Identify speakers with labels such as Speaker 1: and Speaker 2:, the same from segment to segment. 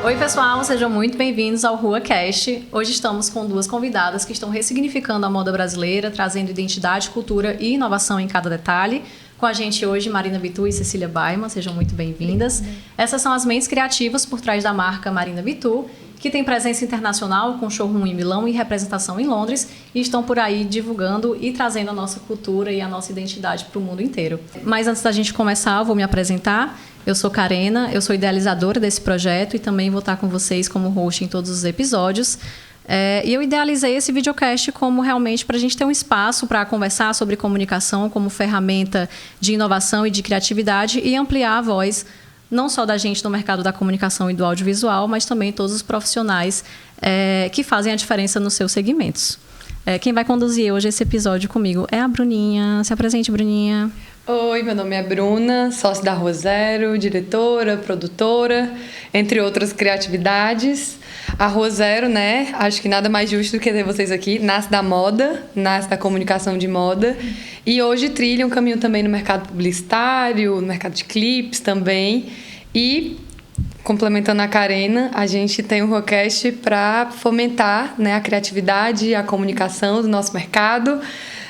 Speaker 1: Oi pessoal, sejam muito bem-vindos ao RuaCast. Hoje estamos com duas convidadas que estão ressignificando a moda brasileira, trazendo identidade, cultura e inovação em cada detalhe. Com a gente hoje, Marina Bitu e Cecília Baiman, sejam muito bem-vindas. Essas são as mentes criativas por trás da marca Marina Bitu, que tem presença internacional com showroom em Milão e representação em Londres, e estão por aí divulgando e trazendo a nossa cultura e a nossa identidade para o mundo inteiro. Mas antes da gente começar, eu vou me apresentar. Eu sou Karena, eu sou idealizadora desse projeto e também vou estar com vocês como host em todos os episódios. E eu idealizei esse videocast como realmente para a gente ter um espaço para conversar sobre comunicação como ferramenta de inovação e de criatividade e ampliar a voz não só da gente no mercado da comunicação e do audiovisual, mas também todos os profissionais que fazem a diferença nos seus segmentos. Quem vai conduzir hoje esse episódio comigo é a Bruninha. Se apresente, Bruninha.
Speaker 2: Oi, meu nome é Bruna, sócia da Rua Zero, diretora, produtora, entre outras criatividades. A Rua Zero, né? Acho que nada mais justo do que ter vocês aqui. Nasce da moda, nasce da comunicação de moda. E hoje trilha um caminho também no mercado publicitário, no mercado de clipes também. E, complementando a Karena, a gente tem um RuaCast para fomentar, né, a criatividade e a comunicação do nosso mercado.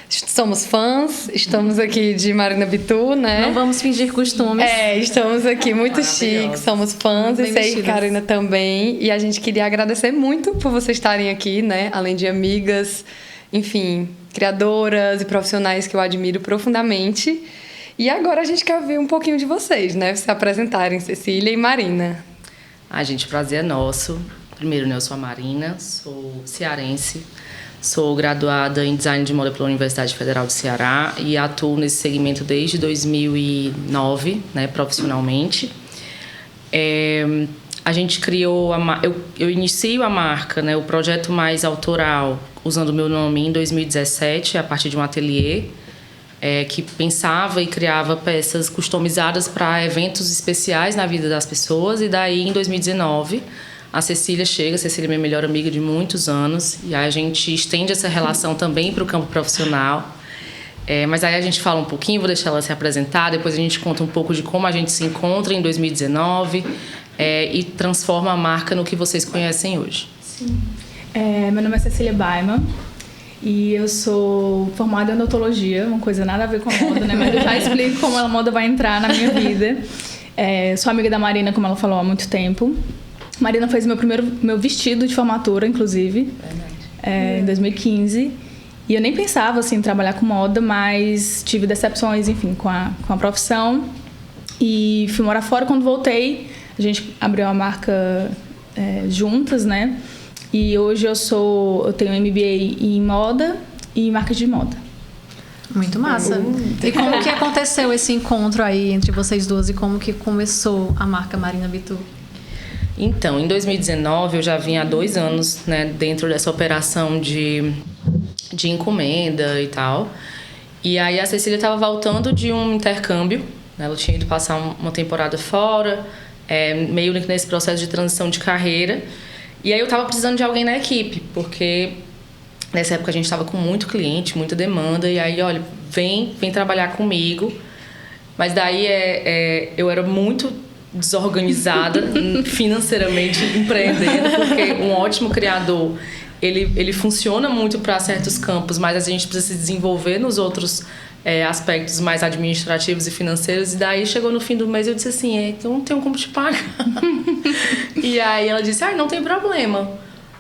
Speaker 2: Somos fãs, estamos aqui de Marina Bitu, né?
Speaker 1: Não vamos fingir costumes.
Speaker 2: Estamos aqui muito chiques, somos fãs, e sei que Karena também. E a gente queria agradecer muito por vocês estarem aqui, né? Além de amigas, enfim, criadoras e profissionais que eu admiro profundamente. E agora a gente quer ouvir um pouquinho de vocês, né? Se apresentarem, Cecília e Marina.
Speaker 3: Gente, o prazer é nosso. Primeiro, né, eu sou a Marina, sou cearense. Sou graduada em Design de Moda pela Universidade Federal do Ceará e atuo nesse segmento desde 2009, né, profissionalmente. A gente criou... Eu inicio a marca, né, o projeto mais autoral, usando o meu nome em 2017, a partir de um ateliê que pensava e criava peças customizadas para eventos especiais na vida das pessoas. E daí, em 2019... a Cecília chega, a Cecília é minha melhor amiga de muitos anos, e aí a gente estende essa relação também para o campo profissional. Mas aí a gente fala um pouquinho, vou deixar ela se apresentar, depois a gente conta um pouco de como a gente se encontra em 2019 e transforma a marca no que vocês conhecem hoje.
Speaker 4: Sim. Meu nome é Cecília Baiman e eu sou formada em odontologia, uma coisa nada a ver com a moda, né? Mas eu já explico como a moda vai entrar na minha vida. Sou amiga da Marina, como ela falou, há muito tempo. Marina fez meu vestido de formatura, inclusive, em 2015. E eu nem pensava assim, em trabalhar com moda, mas tive decepções, enfim, com a profissão. E fui morar fora. Quando voltei, a gente abriu a marca juntas, né? E hoje eu tenho MBA em moda e marketing de moda.
Speaker 1: Muito massa. E como que aconteceu esse encontro aí entre vocês duas e como que começou a marca Marina Bitu?
Speaker 3: Então, em 2019, eu já vinha há 2 anos, né, dentro dessa operação de encomenda e tal. E aí a Cecília estava voltando de um intercâmbio, né, ela tinha ido passar uma temporada fora, meio nesse processo de transição de carreira. E aí eu estava precisando de alguém na equipe, porque nessa época a gente estava com muito cliente, muita demanda. E aí, olha, vem trabalhar comigo. Mas daí eu era muito desorganizada financeiramente, empreendendo, porque um ótimo criador ele funciona muito para certos campos, mas a gente precisa se desenvolver nos outros aspectos mais administrativos e financeiros. E daí chegou no fim do mês e eu disse assim, eu não tenho como te pagar. E aí ela disse, não tem problema.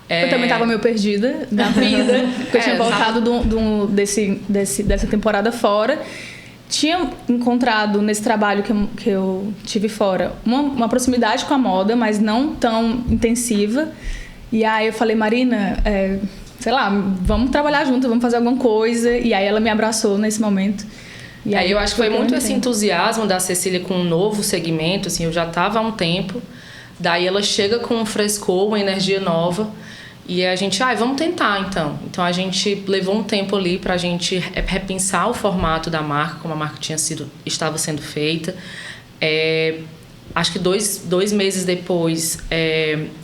Speaker 4: Eu também estava meio perdida da vida, porque eu tinha voltado dessa temporada fora. Tinha encontrado nesse trabalho que eu tive fora uma proximidade com a moda, mas não tão intensiva. E aí eu falei, Marina, sei lá, vamos trabalhar junto, vamos fazer alguma coisa. E aí ela me abraçou nesse momento.
Speaker 3: E aí eu acho que foi muito esse entusiasmo da Cecília com um novo segmento. Assim, eu já estava há um tempo. Daí ela chega com um frescor, uma energia nova. E a gente, vamos tentar então. Então a gente levou um tempo ali pra gente repensar o formato da marca, como a marca estava sendo feita. acho que dois meses depois,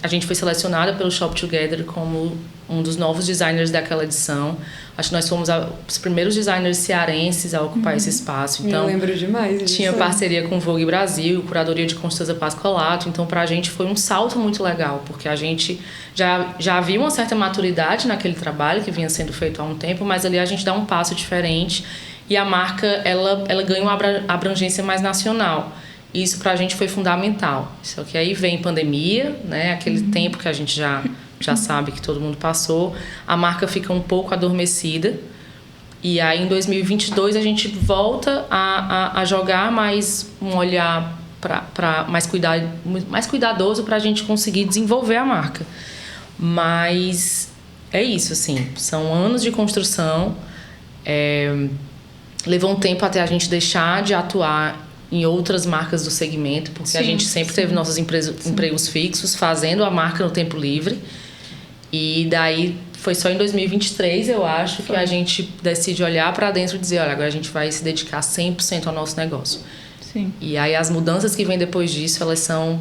Speaker 3: a gente foi selecionada pelo Shop Together como um dos novos designers daquela edição. Acho que nós fomos os primeiros designers cearenses a ocupar esse espaço. Então,
Speaker 2: eu lembro demais disso.
Speaker 3: Tinha parceria com o Vogue Brasil, curadoria de Constanza Pascolato. Então, pra gente foi um salto muito legal, porque a gente já havia uma certa maturidade naquele trabalho que vinha sendo feito há um tempo, mas ali a gente dá um passo diferente e a marca ela ganha uma abrangência mais nacional. E isso pra gente foi fundamental. Só que aí vem pandemia, né? Aquele tempo que a gente já sabe que todo mundo passou, a marca fica um pouco adormecida. E aí, em 2022, a gente volta a jogar mais um olhar mais cuidadoso para a gente conseguir desenvolver a marca. Mas é isso, assim, são anos de construção. Levou um tempo até a gente deixar de atuar em outras marcas do segmento, porque a gente sempre teve nossos empregos fixos, fazendo a marca no tempo livre. E daí foi só em 2023, eu acho, que a gente decide olhar para dentro e dizer, olha, agora a gente vai se dedicar 100% ao nosso negócio.
Speaker 4: Sim.
Speaker 3: E aí as mudanças que vêm depois disso, elas são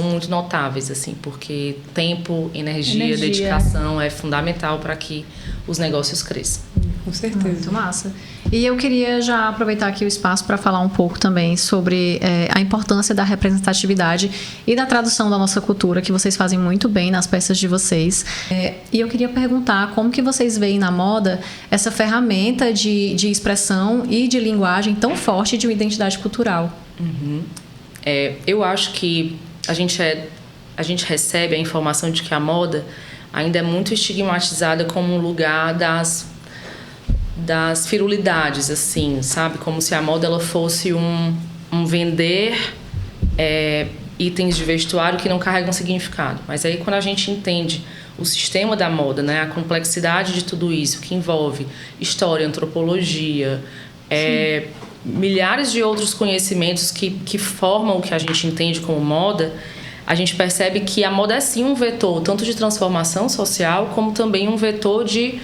Speaker 3: muito notáveis, assim, porque tempo, energia, dedicação é fundamental para que os negócios cresçam.
Speaker 2: Com certeza.
Speaker 1: Muito massa. E eu queria já aproveitar aqui o espaço para falar um pouco também sobre a importância da representatividade e da tradução da nossa cultura, que vocês fazem muito bem nas peças de vocês. E eu queria perguntar como que vocês veem na moda essa ferramenta de expressão e de linguagem tão forte de uma identidade cultural.
Speaker 3: Uhum. Eu acho que a gente recebe a informação de que a moda ainda é muito estigmatizada como um lugar das firulidades, assim, sabe? Como se a moda ela fosse um vender itens de vestuário que não carregam significado. Mas aí quando a gente entende o sistema da moda, né? A complexidade de tudo isso, que envolve história, antropologia, milhares de outros conhecimentos que formam o que a gente entende como moda, a gente percebe que a moda é sim um vetor tanto de transformação social como também um vetor de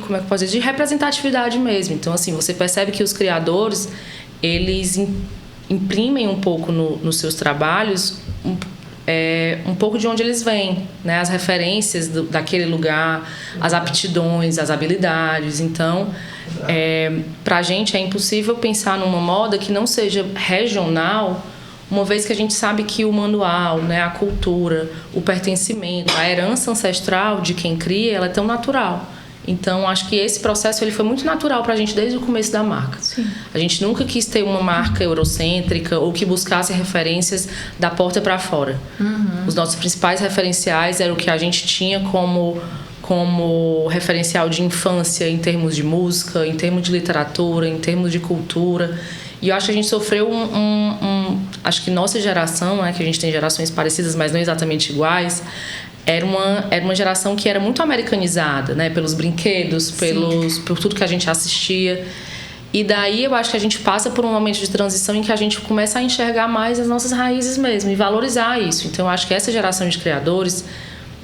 Speaker 3: como é que eu posso dizer, de representatividade mesmo. Então, assim, você percebe que os criadores, eles imprimem um pouco nos seus trabalhos um pouco de onde eles vêm, né? As referências daquele lugar, as aptidões, as habilidades. Então, pra gente é impossível pensar numa moda que não seja regional, uma vez que a gente sabe que o manual, né, a cultura, o pertencimento, a herança ancestral de quem cria, ela é tão natural. Então, acho que esse processo ele foi muito natural para a gente desde o começo da marca.
Speaker 4: Sim.
Speaker 3: A gente nunca quis ter uma marca eurocêntrica ou que buscasse referências da porta para fora. Os nossos principais referenciais eram o que a gente tinha como referencial de infância em termos de música, em termos de literatura, em termos de cultura. E eu acho que a gente sofreu acho que nossa geração, né, que a gente tem gerações parecidas, mas não exatamente iguais, era uma geração que era muito americanizada, né, pelos brinquedos, por tudo que a gente assistia. E daí eu acho que a gente passa por um momento de transição em que a gente começa a enxergar mais as nossas raízes mesmo e valorizar isso. Então eu acho que essa geração de criadores,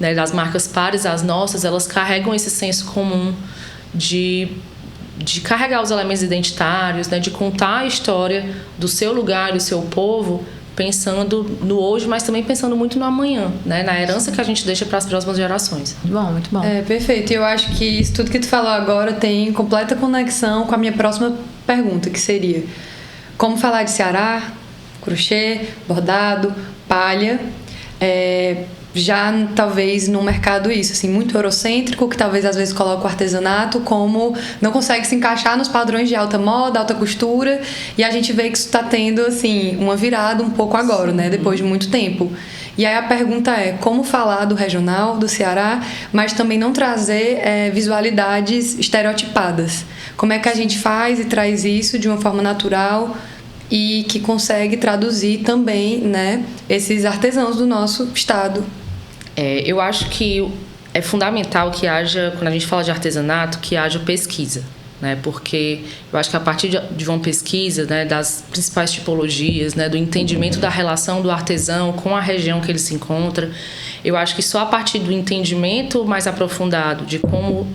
Speaker 3: né, das marcas pares às nossas, elas carregam esse senso comum de carregar os elementos identitários, né, de contar a história do seu lugar, do seu povo, pensando no hoje, mas também pensando muito no amanhã, né, na herança que a gente deixa para as próximas gerações.
Speaker 1: Muito bom.
Speaker 2: Perfeito. E eu acho que isso tudo que tu falou agora tem completa conexão com a minha próxima pergunta, que seria: como falar de Ceará, crochê, bordado, palha, já talvez num mercado isso, assim, muito eurocêntrico, que talvez às vezes coloca o artesanato como não consegue se encaixar nos padrões de alta moda, alta costura, e a gente vê que isso está tendo, assim, uma virada um pouco agora, né, depois de muito tempo. E aí a pergunta é como falar do regional, do Ceará, mas também não trazer visualidades estereotipadas. Como é que a gente faz e traz isso de uma forma natural e que consegue traduzir também, né, esses artesãos do nosso estado?
Speaker 3: Eu acho que é fundamental que haja, quando a gente fala de artesanato, que haja pesquisa, né? Porque eu acho que a partir de uma pesquisa, né, das principais tipologias, né, do entendimento da relação do artesão com a região que ele se encontra, eu acho que só a partir do entendimento mais aprofundado de como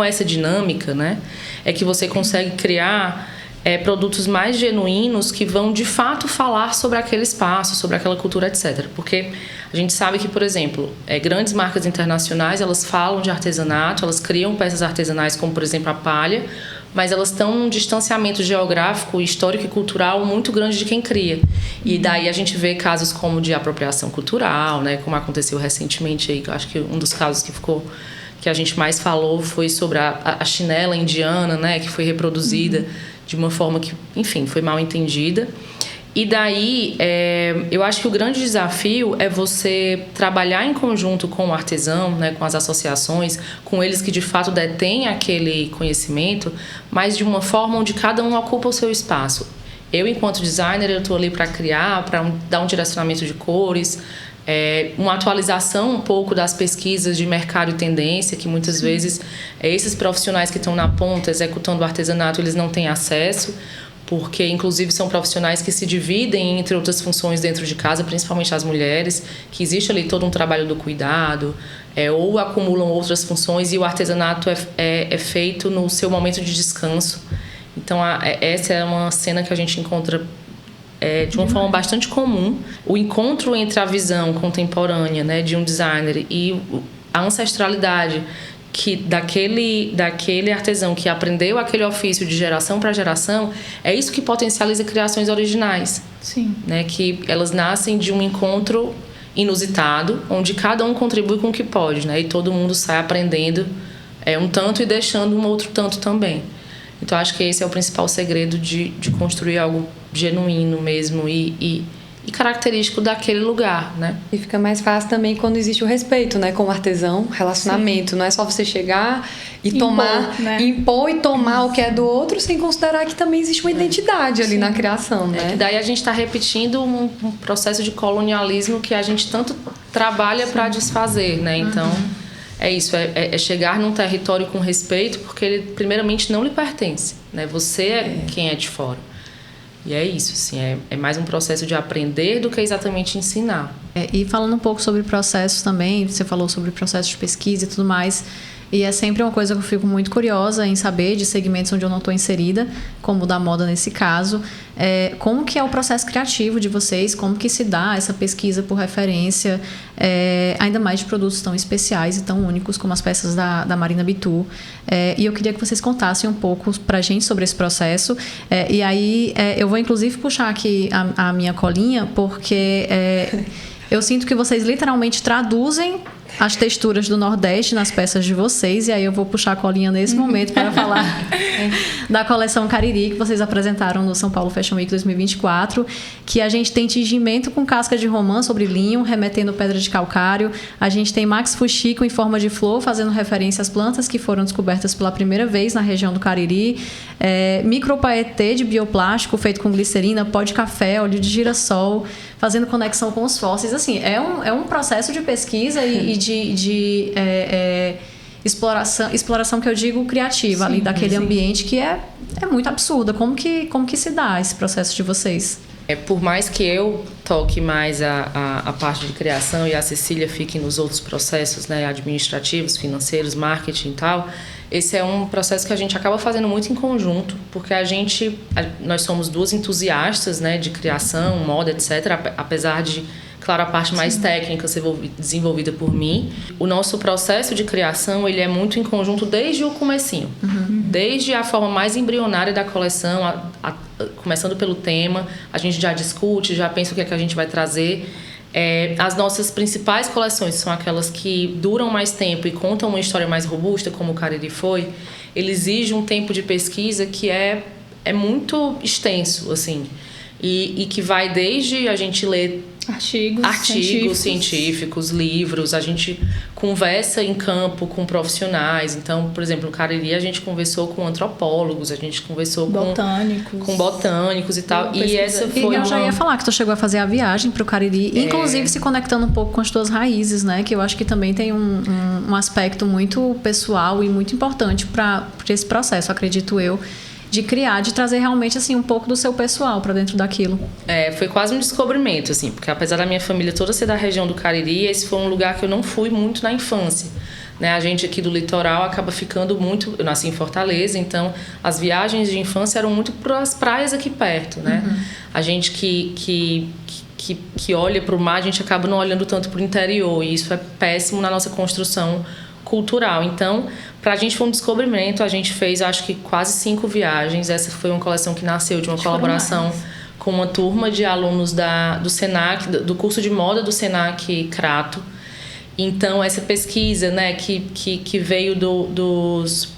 Speaker 3: essa dinâmica, né, é que você consegue criar produtos mais genuínos que vão de fato falar sobre aquele espaço, sobre aquela cultura, etc. Porque a gente sabe que, por exemplo, grandes marcas internacionais, elas falam de artesanato, elas criam peças artesanais como, por exemplo, a palha, mas elas estão num distanciamento geográfico, histórico e cultural muito grande de quem cria. E daí a gente vê casos como de apropriação cultural, né, como aconteceu recentemente aí, eu acho que um dos casos que a gente mais falou foi sobre a chinela indiana, né, que foi reproduzida de uma forma que, enfim, foi mal entendida. E daí, eu acho que o grande desafio é você trabalhar em conjunto com o artesão, né, com as associações, com eles que de fato detêm aquele conhecimento, mas de uma forma onde cada um ocupa o seu espaço. Eu, enquanto designer, eu estou ali para criar, para dar um direcionamento de cores, uma atualização um pouco das pesquisas de mercado e tendência, que muitas vezes esses profissionais que estão na ponta executando o artesanato, eles não têm acesso, porque inclusive são profissionais que se dividem entre outras funções dentro de casa, principalmente as mulheres, que existe ali todo um trabalho do cuidado, ou acumulam outras funções, e o artesanato é feito no seu momento de descanso. Então essa é uma cena que a gente encontra de uma forma bastante comum. O encontro entre a visão contemporânea, né, de um designer e a ancestralidade daquele artesão que aprendeu aquele ofício de geração para geração, é isso que potencializa criações originais.
Speaker 4: Sim.
Speaker 3: Né, que elas nascem de um encontro inusitado, onde cada um contribui com o que pode, né, e todo mundo sai aprendendo um tanto e deixando um outro tanto também. Então, acho que esse é o principal segredo de construir algo genuíno mesmo e característico daquele lugar, né?
Speaker 2: E fica mais fácil também quando existe o respeito, né, com o artesão, relacionamento. Sim. Não é só você chegar e impor e tomar o que é do outro, sem considerar que também existe uma identidade ali na criação, né?
Speaker 3: Que daí a gente está repetindo um processo de colonialismo que a gente tanto trabalha para desfazer, né? Então, é isso, é chegar num território com respeito, porque ele primeiramente não lhe pertence, né? Você é quem é de fora. E é isso, assim, é mais um processo de aprender do que exatamente ensinar.
Speaker 1: E falando um pouco sobre processos também, você falou sobre processos de pesquisa e tudo mais, e é sempre uma coisa que eu fico muito curiosa em saber de segmentos onde eu não estou inserida, como o da moda nesse caso. Como que é o processo criativo de vocês? Como que se dá essa pesquisa por referência, ainda mais de produtos tão especiais e tão únicos como as peças da Marina Bitu? E eu queria que vocês contassem um pouco pra gente sobre esse processo. E aí eu vou inclusive puxar aqui a minha colinha, porque eu sinto que vocês literalmente traduzem as texturas do Nordeste nas peças de vocês, e aí eu vou puxar a colinha nesse momento para falar da coleção Cariri, que vocês apresentaram no São Paulo Fashion Week 2024, que a gente tem tingimento com casca de romã sobre linho, remetendo pedra de calcário. A gente tem Max Fuxico em forma de flor, fazendo referência às plantas que foram descobertas pela primeira vez na região do Cariri. Micropaetê de bioplástico feito com glicerina, pó de café, óleo de girassol, fazendo conexão com os fósseis. Assim, é um processo de pesquisa e de exploração que eu digo criativa. Sim, ali daquele ambiente que é muito absurda. Como que se dá esse processo de vocês?
Speaker 3: Por mais que eu toque mais a parte de criação e a Cecília fique nos outros processos, né, administrativos, financeiros, marketing e tal, esse é um processo que a gente acaba fazendo muito em conjunto, porque nós somos duas entusiastas, né, de criação, moda, etc., apesar de, claro, a parte mais técnica ser desenvolvida por mim. O nosso processo de criação, ele é muito em conjunto desde o comecinho. Desde a forma mais embrionária da coleção, começando pelo tema, a gente já discute, já pensa o que é que a gente vai trazer. As nossas principais coleções são aquelas que duram mais tempo e contam uma história mais robusta, como o Cariri foi. Ele exige um tempo de pesquisa que é muito extenso, assim, e que vai desde a gente ler artigos científicos, livros, a gente conversa em campo com profissionais. Então, por exemplo, no Cariri a gente conversou com antropólogos, a gente conversou com botânicos e tal. E essa foi
Speaker 1: eu já ia falar que tu chegou a fazer a viagem para o Cariri, inclusive se conectando um pouco com as tuas raízes, né? Que eu acho que também tem um aspecto muito pessoal e muito importante para esse processo, acredito eu, de criar, de trazer realmente assim um pouco do seu pessoal para dentro daquilo.
Speaker 3: Foi quase um descobrimento, assim, porque apesar da minha família toda ser da região do Cariri, esse foi um lugar que eu não fui muito na infância, né? A gente aqui do litoral acaba ficando muito... Eu nasci em Fortaleza, então as viagens de infância eram muito para as praias aqui perto, né? A gente que olha para o mar, a gente acaba não olhando tanto para o interior, e isso é péssimo na nossa construção cultural. Então, para a gente foi um descobrimento. A gente fez, acho que, quase 5 viagens. Essa foi uma coleção que nasceu de uma colaboração com uma turma de alunos do Senac, do curso de moda do Senac Crato. Então, essa pesquisa, né, que veio dos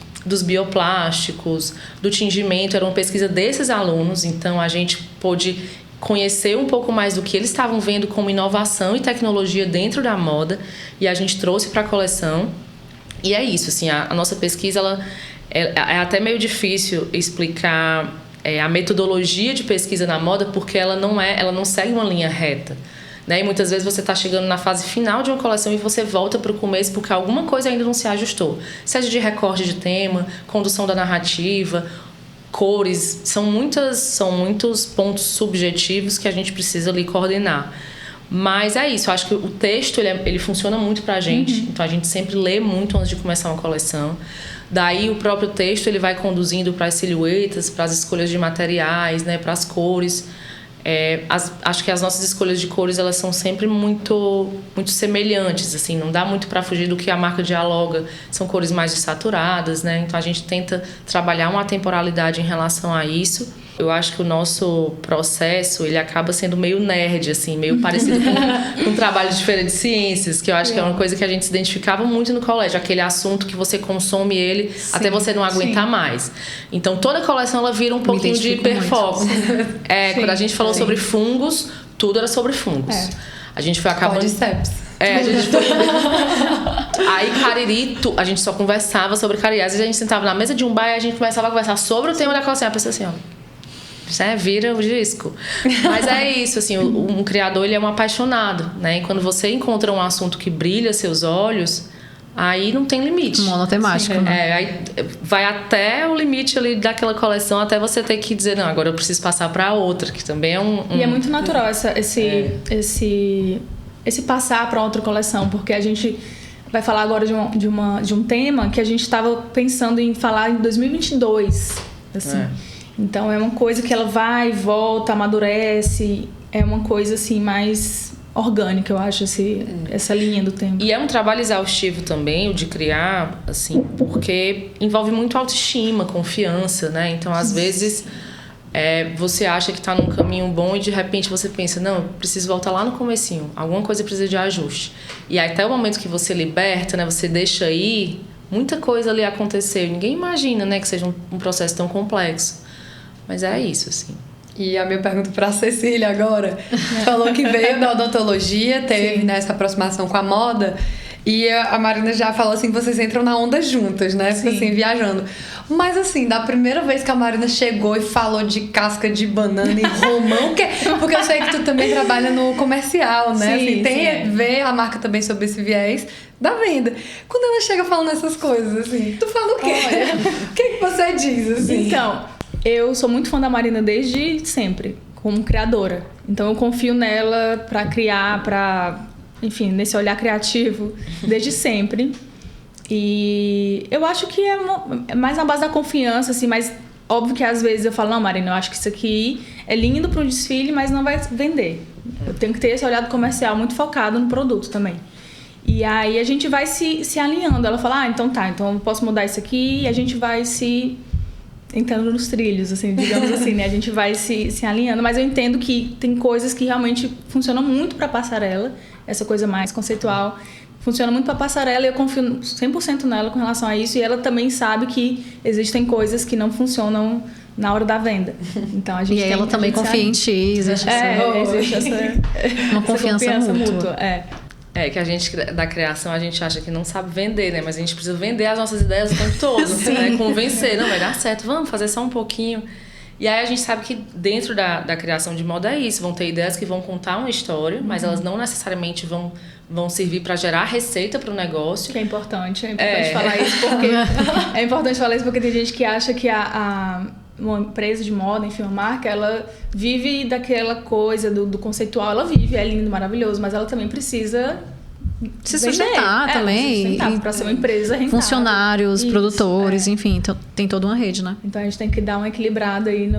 Speaker 3: bioplásticos, do tingimento, era uma pesquisa desses alunos. Então, a gente pôde conhecer um pouco mais do que eles estavam vendo como inovação e tecnologia dentro da moda, e a gente trouxe para a coleção. E é isso, assim, a nossa pesquisa, ela é até meio difícil explicar a metodologia de pesquisa na moda, porque ela não segue uma linha reta, né? E muitas vezes você está chegando na fase final de uma coleção e você volta para o começo porque alguma coisa ainda não se ajustou, seja de recorte de tema, condução da narrativa, cores, são muitos pontos subjetivos que a gente precisa ali coordenar. Mas é isso, eu acho que o texto ele funciona muito pra gente, então a gente sempre lê muito antes de começar uma coleção. Daí o próprio texto ele vai conduzindo para as silhuetas, para as escolhas de materiais, né, para as cores. Acho que as nossas escolhas de cores elas são sempre muito semelhantes, assim, não dá muito para fugir do que a marca dialoga. São cores mais desaturadas, né? Então a gente tenta trabalhar uma atemporalidade em relação a isso. Eu acho que o nosso processo ele acaba sendo meio nerd, assim, meio parecido com um trabalho de feira de ciências, que eu acho que é uma coisa que a gente se identificava muito no colégio, aquele assunto que você consome ele até você não aguentar mais. Então toda a coleção ela vira um pouquinho de hiperfoco. Quando a gente falou sobre fungos, tudo era sobre fungos. A gente foi acabando...
Speaker 2: Cordyceps.
Speaker 3: A gente foi... Aí Cariri, a gente só conversava sobre Cariri. Às vezes a gente sentava na mesa de um bar e a gente começava a conversar sobre o tema da coleção. A pessoa assim, ó... vira o disco. Mas é isso, assim, um criador ele é um apaixonado, né? E quando você encontra um assunto que brilha seus olhos, aí não tem limite.
Speaker 1: Monotemático, né?
Speaker 3: Aí vai até o limite ali daquela coleção, até você ter que dizer, não, agora eu preciso passar para outra, que também é
Speaker 4: E é muito natural esse passar para outra coleção, porque a gente vai falar agora de um tema que a gente estava pensando em falar em 2022, assim. Então é uma coisa que ela vai, volta, amadurece, é uma coisa assim mais orgânica, eu acho, essa linha do tempo.
Speaker 3: E é um trabalho exaustivo também, o de criar, assim, porque envolve muito autoestima, confiança, né? Então, às vezes, você acha que está num caminho bom e de repente você pensa, não, eu preciso voltar lá no comecinho, alguma coisa precisa de ajuste. E aí, até o momento que você liberta, né, você deixa ir, muita coisa ali aconteceu. Ninguém imagina, né, que seja um processo tão complexo. Mas é isso, assim.
Speaker 2: E a minha pergunta para a Cecília agora. Falou que veio da odontologia, teve nessa aproximação com a moda. E a Marina já falou assim, vocês entram na onda juntas, né? Fica assim, viajando. Mas assim, da primeira vez que a Marina chegou e falou de casca de banana e romão, porque eu sei que tu também trabalha no comercial, né?
Speaker 4: Sim,
Speaker 2: assim, tem ver a marca também sobre esse viés da venda. Quando ela chega falando essas coisas, assim, tu fala o quê? O que você diz, assim?
Speaker 4: Então, eu sou muito fã da Marina desde sempre, como criadora. Então eu confio nela pra criar, enfim, nesse olhar criativo desde sempre. E eu acho que é mais na base da confiança, assim, mas óbvio que às vezes eu falo, não, Marina, eu acho que isso aqui é lindo para um desfile, mas não vai vender. Eu tenho que ter esse olhar comercial muito focado no produto também. E aí a gente vai se alinhando. Ela fala, então eu posso mudar isso aqui, e a gente vai entrando nos trilhos, assim, digamos assim, né? A gente vai se alinhando, mas eu entendo que tem coisas que realmente funcionam muito para passarela, essa coisa mais conceitual funciona muito para passarela, e eu confio 100% nela com relação a isso, e ela também sabe que existem coisas que não funcionam na hora da venda. Então a gente
Speaker 1: ela também confia em ti, existe uma confiança mútua.
Speaker 3: Que a gente, da criação, a gente acha que não sabe vender, né? Mas a gente precisa vender as nossas ideias o tempo todo, né? Convencer, não, vai dar certo, vamos fazer só um pouquinho. E aí a gente sabe que dentro da criação de moda é isso, vão ter ideias que vão contar uma história, mas elas não necessariamente vão servir para gerar receita para o negócio.
Speaker 4: Que é importante falar isso, porque é importante falar isso porque tem gente que acha que uma empresa de moda, enfim, uma marca, ela vive daquela coisa do conceitual, ela vive, é lindo, maravilhoso, mas ela também precisa
Speaker 1: se sustentar também.
Speaker 4: Para ser uma empresa rentável.
Speaker 1: Funcionários, produtores, enfim, então, tem toda uma rede, né?
Speaker 4: Então a gente tem que dar uma equilibrada aí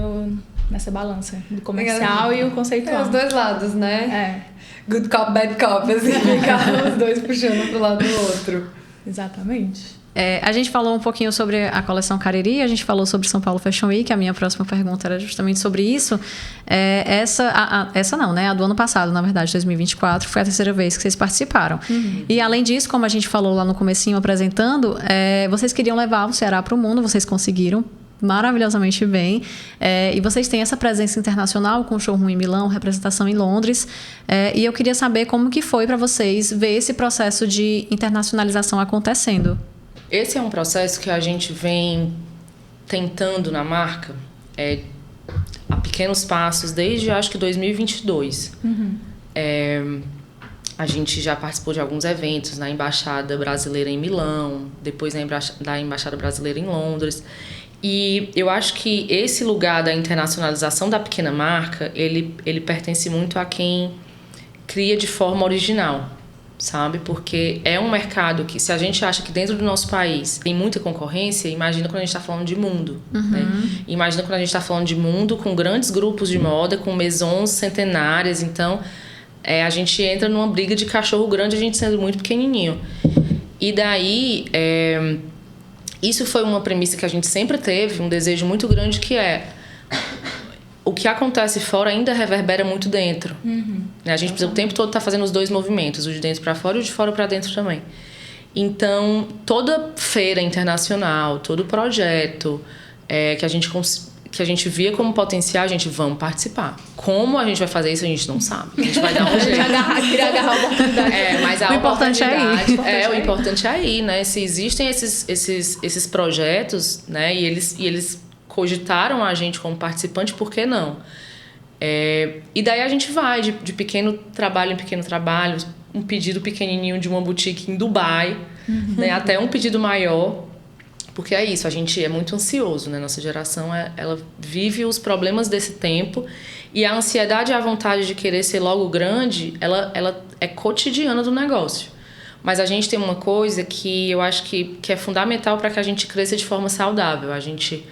Speaker 4: nessa balança do comercial e o conceitual.
Speaker 2: Os dois lados, né?
Speaker 4: É.
Speaker 2: Good cop, bad cop, assim, ficar os dois puxando pro lado do outro.
Speaker 4: Exatamente.
Speaker 1: A gente falou um pouquinho sobre a coleção Cariri, a gente falou sobre São Paulo Fashion Week, a minha próxima pergunta era justamente sobre isso. Essa não, né? A do ano passado, na verdade, 2024, foi a terceira vez que vocês participaram. E além disso, como a gente falou lá no comecinho apresentando, vocês queriam levar o Ceará para o mundo, vocês conseguiram maravilhosamente bem, e vocês têm essa presença internacional com showroom em Milão, representação em Londres, e eu queria saber como que foi para vocês ver esse processo de internacionalização acontecendo.
Speaker 3: Esse é um processo que a gente vem tentando na marca a pequenos passos desde, acho que 2022. A gente já participou de alguns eventos na Embaixada Brasileira em Milão, depois da Embaixada Brasileira em Londres. E eu acho que esse lugar da internacionalização da pequena marca, ele pertence muito a quem cria de forma original, sabe? Porque é um mercado que, se a gente acha que dentro do nosso país tem muita concorrência, imagina quando a gente está falando de mundo, né? Imagina quando a gente está falando de mundo com grandes grupos de moda, com maisons centenárias. Então, a gente entra numa briga de cachorro grande, a gente sendo muito pequenininho. E daí, isso foi uma premissa que a gente sempre teve, um desejo muito grande, que o que acontece fora ainda reverbera muito dentro. A gente precisa o tempo todo estar fazendo os dois movimentos, o de dentro para fora e o de fora para dentro também. Então, toda feira internacional, todo projeto que a gente via como potencial, a gente vamos participar. Como a gente vai fazer isso, a gente não sabe. A gente vai dar um jeito.
Speaker 4: Queria agarrar a oportunidade.
Speaker 3: Mas
Speaker 1: o importante é ir.
Speaker 3: O importante é ir, né? Se existem esses projetos, né? E eles cogitaram a gente como participante, por que não? E daí a gente vai de pequeno trabalho em pequeno trabalho, um pedido pequenininho de uma boutique em Dubai, né? Até um pedido maior. Porque é isso, a gente é muito ansioso, né? Nossa geração, ela vive os problemas desse tempo, e a ansiedade e a vontade de querer ser logo grande, ela é cotidiana do negócio. Mas a gente tem uma coisa que eu acho que é fundamental para que a gente cresça de forma saudável. A gente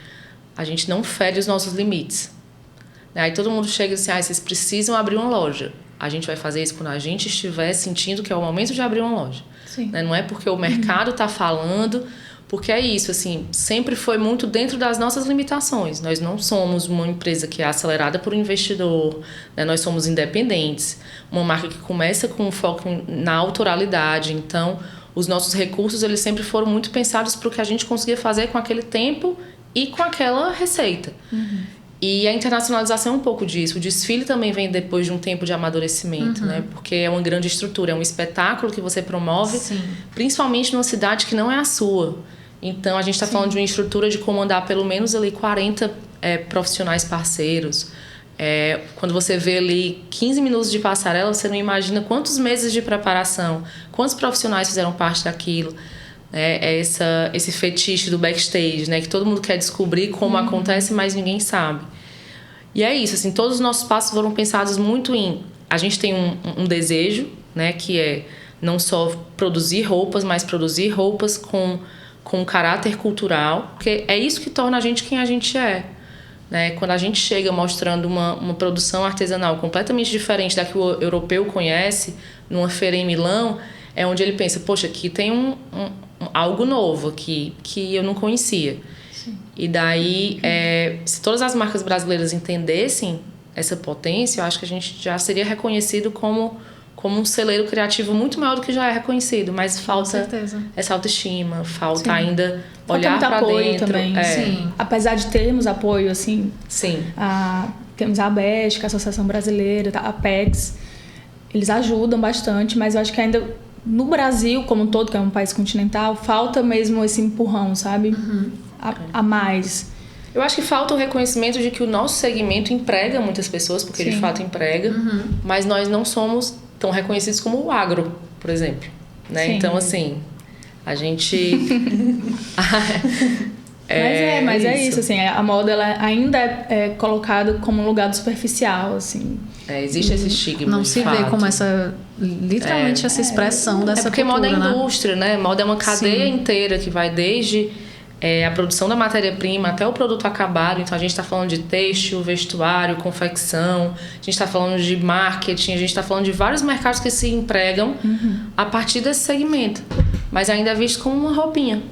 Speaker 3: não fere os nossos limites. Aí todo mundo chega e diz assim, vocês precisam abrir uma loja. A gente vai fazer isso quando a gente estiver sentindo que é o momento de abrir uma loja.
Speaker 4: Sim.
Speaker 3: Não é porque o mercado está falando... Porque é isso, assim, sempre foi muito dentro das nossas limitações. Nós não somos uma empresa que é acelerada por um investidor, né? Nós somos independentes, uma marca que começa com um foco na autoralidade. Então, os nossos recursos, eles sempre foram muito pensados para o que a gente conseguia fazer com aquele tempo e com aquela receita. E a internacionalização é um pouco disso. O desfile também vem depois de um tempo de amadurecimento, né? Porque é uma grande estrutura, é um espetáculo que você promove, principalmente numa cidade que não é a sua. Então, a gente está falando de uma estrutura de comandar pelo menos ali 40 profissionais parceiros. Quando você vê ali 15 minutos de passarela, você não imagina quantos meses de preparação, quantos profissionais fizeram parte daquilo. Esse fetiche do backstage, né? Que todo mundo quer descobrir como acontece, mas ninguém sabe. E é isso, assim, todos os nossos passos foram pensados muito em... A gente tem um desejo, né? Que é não só produzir roupas, mas produzir roupas com caráter cultural, porque é isso que torna a gente quem a gente é, né? Quando a gente chega mostrando uma produção artesanal completamente diferente da que o europeu conhece, numa feira em Milão, é onde ele pensa, poxa, aqui tem algo novo que eu não conhecia. Sim. E daí, se todas as marcas brasileiras entendessem essa potência, eu acho que a gente já seria reconhecido como um celeiro criativo muito maior do que já é reconhecido, mas falta essa autoestima, falta ainda olhar para dentro.
Speaker 4: Também. Sim. Apesar de termos apoio, assim, temos a ABESC, a Associação Brasileira, a Apex, eles ajudam bastante, mas eu acho que ainda no Brasil, como um todo, que é um país continental, falta mesmo esse empurrão, sabe? A mais.
Speaker 3: Eu acho que falta o reconhecimento de que o nosso segmento emprega muitas pessoas, porque de fato emprega, mas nós não somos tão reconhecidos como o agro, por exemplo, né? Então, assim, a gente
Speaker 4: Mas é isso, assim, a moda ela ainda é colocada como um lugar do superficial, assim.
Speaker 3: Existe esse estigma.
Speaker 1: Não se vê como literalmente essa expressão dessa
Speaker 3: porque
Speaker 1: cultura,
Speaker 3: moda é
Speaker 1: né?
Speaker 3: indústria, né? Moda é uma cadeia
Speaker 1: Sim.
Speaker 3: inteira que vai desde a produção da matéria-prima até o produto acabado. Então a gente está falando de têxtil, vestuário, confecção, a gente está falando de marketing, a gente está falando de vários mercados que se empregam a partir desse segmento, mas ainda é visto como uma roupinha.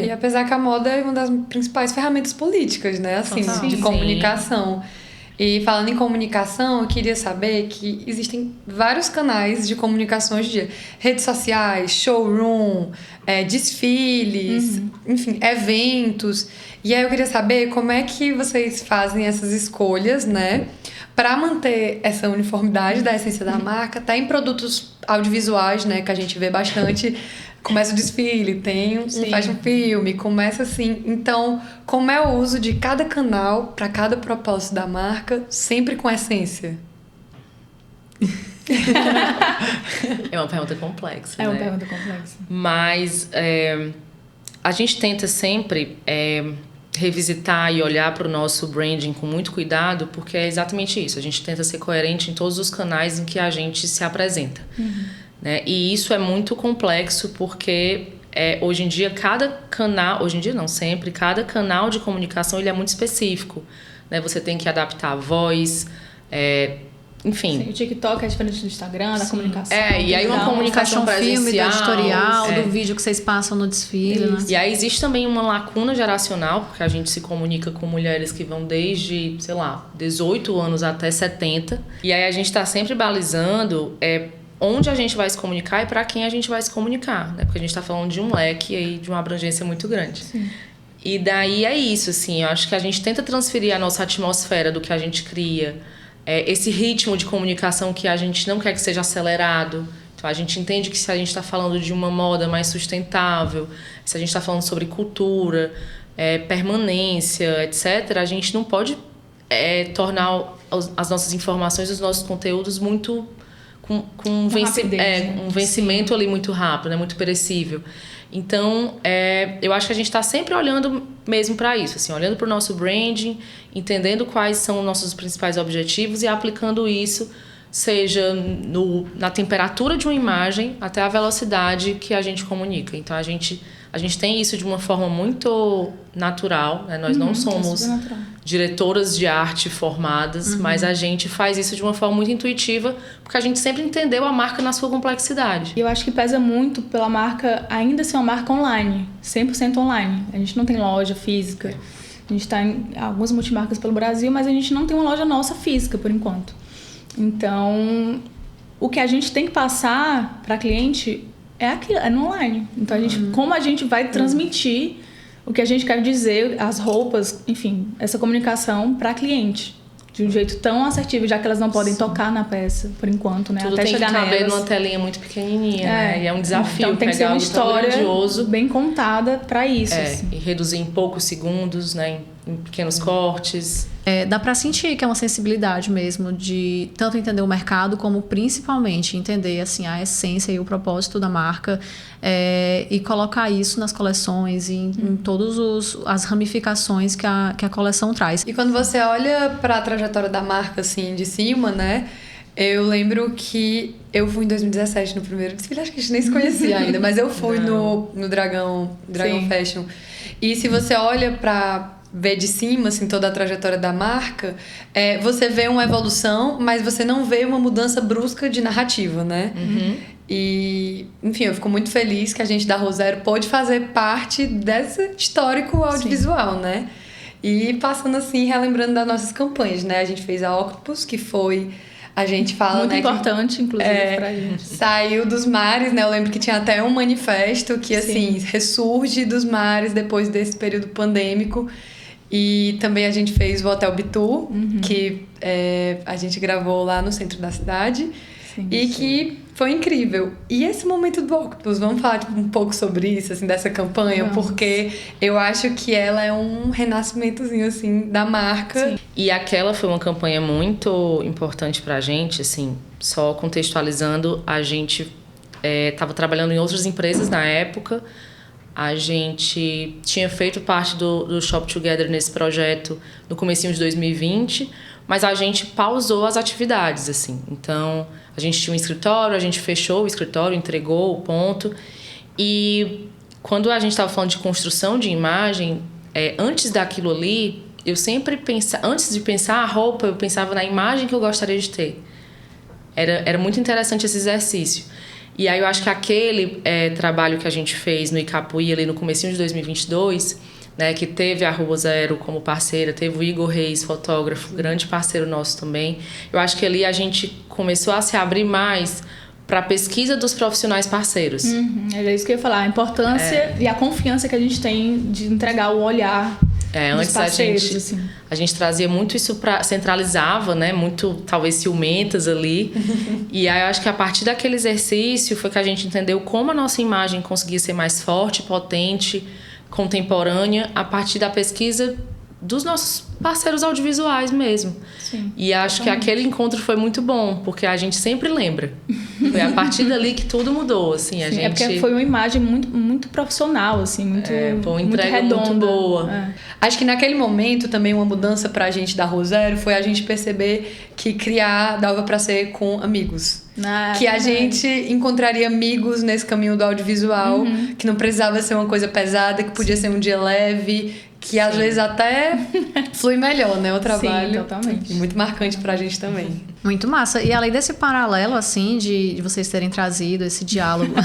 Speaker 2: E apesar que a moda é uma das principais ferramentas políticas, né? Assim,
Speaker 1: Total.
Speaker 2: de
Speaker 3: Sim.
Speaker 2: comunicação. E falando em comunicação, eu queria saber que existem vários canais de comunicação hoje em dia. Redes sociais, showroom, desfiles, enfim, eventos. E aí eu queria saber como é que vocês fazem essas escolhas, né? Para manter essa uniformidade da essência da marca, tá em produtos audiovisuais, né? Que a gente vê bastante. Começa o desfile, tem um fashion film, começa assim. Então, como é o uso de cada canal para cada propósito da marca, sempre com essência?
Speaker 3: É uma pergunta complexa,
Speaker 4: É uma
Speaker 3: né?
Speaker 4: pergunta complexa.
Speaker 3: Mas a gente tenta sempre revisitar e olhar para o nosso branding com muito cuidado, porque é exatamente isso. A gente tenta ser coerente em todos os canais em que a gente se apresenta. Né? E isso é muito complexo porque hoje em dia cada canal de comunicação ele é muito específico, né? Você tem que adaptar a voz, enfim.
Speaker 4: Sim, o TikTok é diferente do Instagram, da comunicação.
Speaker 3: E aí uma comunicação
Speaker 1: Fashion filme, do
Speaker 3: presencial,
Speaker 1: editorial, do vídeo que vocês passam no desfile, né?
Speaker 3: E aí existe também uma lacuna geracional, porque a gente se comunica com mulheres que vão desde, 18 anos até 70. E aí a gente está sempre balizando onde a gente vai se comunicar e para quem a gente vai se comunicar, né? Porque a gente está falando de um leque aí, de uma abrangência muito grande.
Speaker 4: Sim.
Speaker 3: E daí é isso, assim, eu acho que a gente tenta transferir a nossa atmosfera do que a gente cria, esse ritmo de comunicação que a gente não quer que seja acelerado. Então a gente entende que se a gente está falando de uma moda mais sustentável, se a gente está falando sobre cultura, permanência, etc., a gente não pode tornar as nossas informações, os nossos conteúdos muito com um vencimento ali muito rápido, né? Muito perecível. Então, eu acho que a gente está sempre olhando mesmo para isso, assim, olhando para o nosso branding, entendendo quais são os nossos principais objetivos e aplicando isso, seja na temperatura de uma imagem até a velocidade que a gente comunica. Então, a gente tem isso de uma forma muito natural, né? Nós não somos diretoras de arte formadas, mas a gente faz isso de uma forma muito intuitiva, porque a gente sempre entendeu a marca na sua complexidade.
Speaker 4: E eu acho que pesa muito pela marca ainda ser uma marca online, 100% online. A gente não tem loja física. A gente está em algumas multimarcas pelo Brasil, mas a gente não tem uma loja nossa física, por enquanto. Então, o que a gente tem que passar para cliente é no online. Então, como a gente vai transmitir o que a gente quer dizer, as roupas, enfim, essa comunicação para cliente. De um jeito tão assertivo, já que elas não podem tocar na peça, por enquanto, né?
Speaker 3: Tudo
Speaker 4: até
Speaker 3: tem
Speaker 4: chegar
Speaker 3: que caber
Speaker 4: nelas.
Speaker 3: numa telinha muito pequenininha, né? E é um desafio
Speaker 4: então, tem que ser
Speaker 3: pegar
Speaker 4: uma
Speaker 3: algo tão
Speaker 4: história
Speaker 3: grandioso,
Speaker 4: bem contada para isso. Assim.
Speaker 3: e reduzir em poucos segundos, né? Em pequenos cortes.
Speaker 1: Dá para sentir que é uma sensibilidade mesmo de tanto entender o mercado como principalmente entender assim a essência e o propósito da marca e colocar isso nas coleções e em todas as ramificações que a coleção traz.
Speaker 2: E quando você olha para a trajetória da marca assim de cima, né? Eu lembro que eu fui em 2017 no primeiro desfile, acho que a gente nem se conhecia ainda, mas eu fui no Dragão Fashion. E se você olha para ver de cima, assim, toda a trajetória da marca, você vê uma evolução, mas você não vê uma mudança brusca de narrativa, né? E, enfim, eu fico muito feliz que a gente da Rosero pôde fazer parte desse histórico audiovisual, né? E passando assim, relembrando das nossas campanhas, né? A gente fez a Octopus, que foi... A gente fala,
Speaker 4: muito
Speaker 2: né,
Speaker 4: importante, inclusive, pra gente.
Speaker 2: Saiu dos mares, né? Eu lembro que tinha até um manifesto que, assim, ressurge dos mares depois desse período pandêmico. E também a gente fez o Hotel Bitu, que a gente gravou lá no centro da cidade. Que foi incrível. E esse momento do Octopus, vamos falar um pouco sobre isso, assim, dessa campanha, porque eu acho que ela é um renascimentozinho, assim, da marca.
Speaker 3: Sim. E aquela foi uma campanha muito importante pra gente, assim, só contextualizando, a gente estava trabalhando em outras empresas na época, A gente tinha feito parte do Shop Together nesse projeto no comecinho de 2020, mas a gente pausou as atividades, assim. Então, a gente tinha um escritório, a gente fechou o escritório, entregou o ponto. E quando a gente estava falando de construção de imagem, antes daquilo ali, eu sempre pensava, antes de pensar a roupa, eu pensava na imagem que eu gostaria de ter. Era muito interessante esse exercício. E aí eu acho que aquele trabalho que a gente fez no Icapuí, ali no comecinho de 2022, né, que teve a Rua Zero como parceira, teve o Igor Reis, fotógrafo, grande parceiro nosso também. Eu acho que ali a gente começou a se abrir mais para a pesquisa dos profissionais parceiros.
Speaker 4: Era isso que eu ia falar, a importância e a confiança que a gente tem de entregar o olhar dos
Speaker 3: antes
Speaker 4: parceiros,
Speaker 3: a gente trazia muito isso centralizava, né, muito talvez ciumentas ali. E aí eu acho que a partir daquele exercício foi que a gente entendeu como a nossa imagem conseguia ser mais forte, potente, contemporânea, a partir da pesquisa dos nossos parceiros audiovisuais mesmo.
Speaker 4: Sim,
Speaker 3: e acho que aquele encontro foi muito bom, porque a gente sempre lembra. Foi a partir dali que tudo mudou, assim. A gente...
Speaker 4: É porque foi uma imagem muito, muito profissional, assim, muito,
Speaker 3: uma
Speaker 4: muito
Speaker 3: entrega
Speaker 4: redonda.
Speaker 3: muito boa.
Speaker 2: Acho que naquele momento também uma mudança pra gente da Rua Zero foi a gente perceber que criar dava pra ser com amigos. Que a gente encontraria amigos nesse caminho do audiovisual, que não precisava ser uma coisa pesada, que podia ser um dia leve, que às vezes até flui melhor, né, o trabalho.
Speaker 4: Sim, totalmente.
Speaker 2: E muito marcante pra gente também.
Speaker 1: Muito massa. E além desse paralelo, assim, de vocês terem trazido esse diálogo...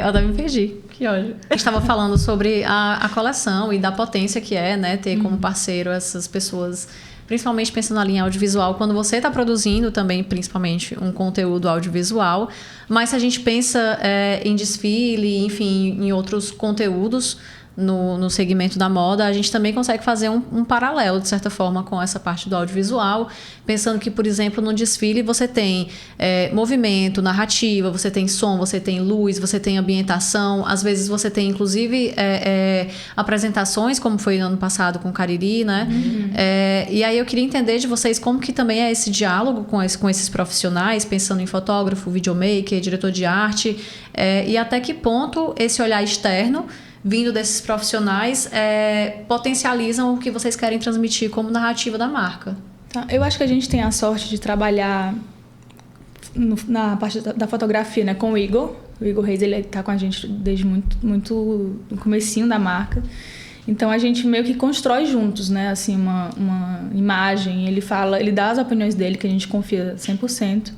Speaker 1: eu até me perdi. Que ódio. A gente estava falando sobre a coleção e da potência que é, né, ter como parceiro essas pessoas, principalmente pensando na linha audiovisual, quando você está produzindo também, principalmente, um conteúdo audiovisual. Mas se a gente pensa em desfile, enfim, em outros conteúdos no segmento da moda, a gente também consegue fazer um paralelo, de certa forma, com essa parte do audiovisual, pensando que, por exemplo, no desfile você tem movimento, narrativa, você tem som, você tem luz, você tem ambientação, às vezes você tem, inclusive, apresentações, como foi no ano passado com o Cariri, né? E aí eu queria entender de vocês como que também é esse diálogo com esses profissionais, pensando em fotógrafo, videomaker, diretor de arte, e até que ponto esse olhar externo vindo desses profissionais, potencializam o que vocês querem transmitir como narrativa da marca.
Speaker 4: Tá. Eu acho que a gente tem a sorte de trabalhar na parte da fotografia, né, com o Igor. O Igor Reis, ele tá com a gente desde muito no comecinho da marca. Então a gente meio que constrói juntos, né, assim, uma imagem. Ele dá as opiniões dele, que a gente confia 100%.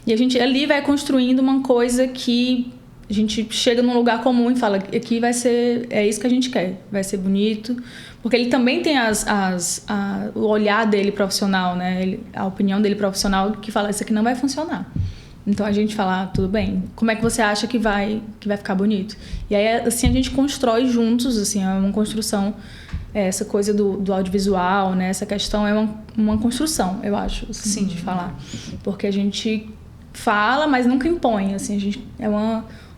Speaker 4: E a gente ali vai construindo uma coisa que a gente chega num lugar comum e fala, aqui é isso que a gente quer, vai ser bonito, porque ele também tem o olhar dele profissional, né? A opinião dele profissional que fala, isso aqui não vai funcionar. Então a gente fala, tudo bem, como é que você acha que vai ficar bonito? E aí assim a gente constrói juntos, assim, é uma construção, essa coisa do audiovisual, né? Essa questão é uma construção, eu acho, assim, de falar, porque a gente fala, mas nunca impõe, assim, a gente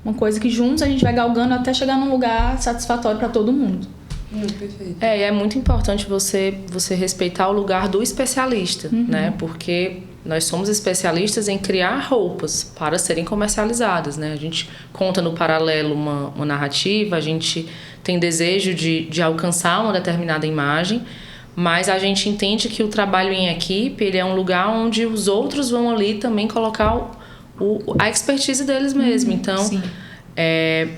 Speaker 4: uma coisa que juntos a gente vai galgando até chegar num lugar satisfatório para todo mundo.
Speaker 2: Perfeito.
Speaker 3: E é muito importante você respeitar o lugar do especialista, né? Porque nós somos especialistas em criar roupas para serem comercializadas, né? A gente conta no paralelo uma narrativa, a gente tem desejo de alcançar uma determinada imagem, mas a gente entende que o trabalho em equipe, ele é um lugar onde os outros vão ali também colocar a expertise deles mesmo. Então,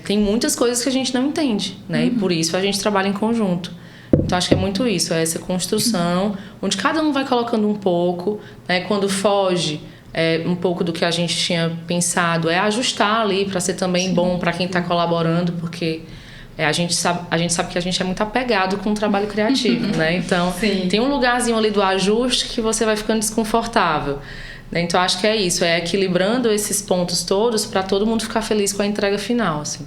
Speaker 3: tem muitas coisas que a gente não entende, né? E por isso a gente trabalha em conjunto. Então, acho que é muito isso, essa construção, onde cada um vai colocando um pouco, né? Quando foge um pouco do que a gente tinha pensado, ajustar ali para ser também bom para quem está colaborando, porque a gente sabe que a gente é muito apegado com o trabalho criativo, né? Então, tem um lugarzinho ali do ajuste que você vai ficando desconfortável. Então, acho que é isso, equilibrando esses pontos todos para todo mundo ficar feliz com a entrega final, assim.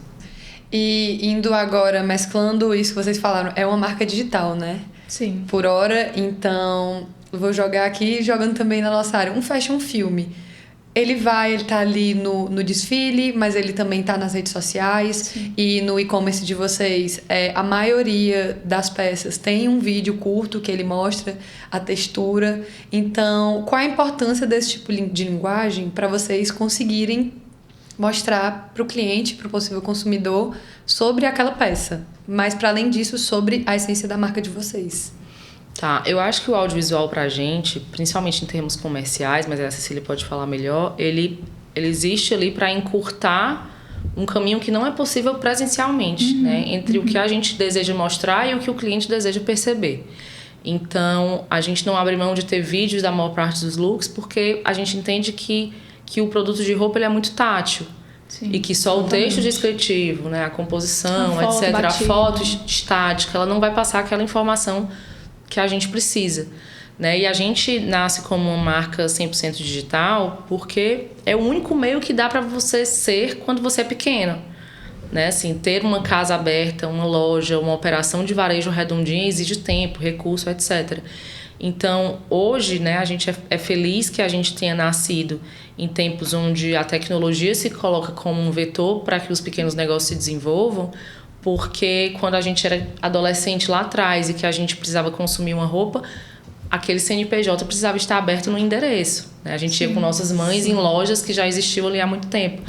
Speaker 2: E indo agora, mesclando isso que vocês falaram, é uma marca digital, né?
Speaker 4: Sim.
Speaker 2: Por hora, então, vou jogar aqui, jogando também na nossa área, um fashion filme. ele tá ali no desfile, mas ele também tá nas redes sociais. Sim. E no e-commerce de vocês, a maioria das peças tem um vídeo curto que ele mostra a textura. Então, qual a importância desse tipo de linguagem para vocês conseguirem mostrar para o cliente, para o possível consumidor, sobre aquela peça? Mas, para além disso, sobre a essência da marca de vocês.
Speaker 3: Tá, eu acho que o audiovisual pra gente, principalmente em termos comerciais, mas a Cecília pode falar melhor, ele existe ali para encurtar um caminho que não é possível presencialmente, né? Entre o que a gente deseja mostrar e o que o cliente deseja perceber. Então, a gente não abre mão de ter vídeos da maior parte dos looks, porque a gente entende que o produto de roupa ele é muito tátil. Sim, e que só exatamente. O texto descritivo, né, a composição, etc., a foto estática, ela não vai passar aquela informação que a gente precisa, né? E a gente nasce como uma marca 100% digital porque é o único meio que dá para você ser quando você é pequeno, né? Assim, ter uma casa aberta, uma loja, uma operação de varejo redondinha exige tempo, recurso, etc. Então, hoje, né, a gente é feliz que a gente tenha nascido em tempos onde a tecnologia se coloca como um vetor para que os pequenos negócios se desenvolvam, porque quando a gente era adolescente lá atrás e que a gente precisava consumir uma roupa, aquele CNPJ precisava estar aberto no endereço, né? A gente ia com nossas mães em lojas que já existiam ali há muito tempo.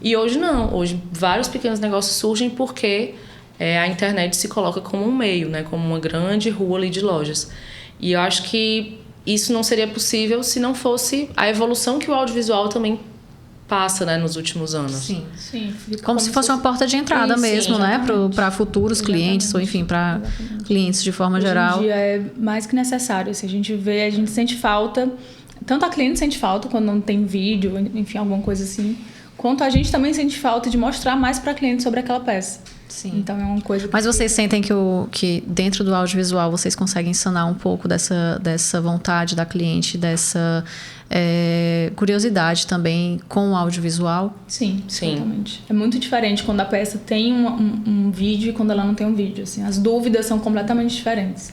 Speaker 3: E hoje não. Hoje vários pequenos negócios surgem porque a internet se coloca como um meio, né? Como uma grande rua ali de lojas. E eu acho que isso não seria possível se não fosse a evolução que o audiovisual também passa, né, nos últimos anos.
Speaker 1: Sim. Como se fosse uma porta de entrada mesmo, né, para futuros clientes ou enfim, para clientes de forma geral.
Speaker 4: Hoje em dia é mais que necessário. Se a gente vê, a gente sente falta, tanto a cliente sente falta quando não tem vídeo, enfim, alguma coisa assim, quanto a gente também sente falta de mostrar mais para a cliente sobre aquela peça.
Speaker 1: Sim.
Speaker 4: Então é uma coisa.
Speaker 1: Mas vocês sentem que dentro do audiovisual vocês conseguem sanar um pouco dessa vontade da cliente, dessa curiosidade também com o audiovisual?
Speaker 4: Sim, totalmente. É muito diferente quando a peça tem um vídeo e quando ela não tem um vídeo. Assim, as dúvidas são completamente diferentes.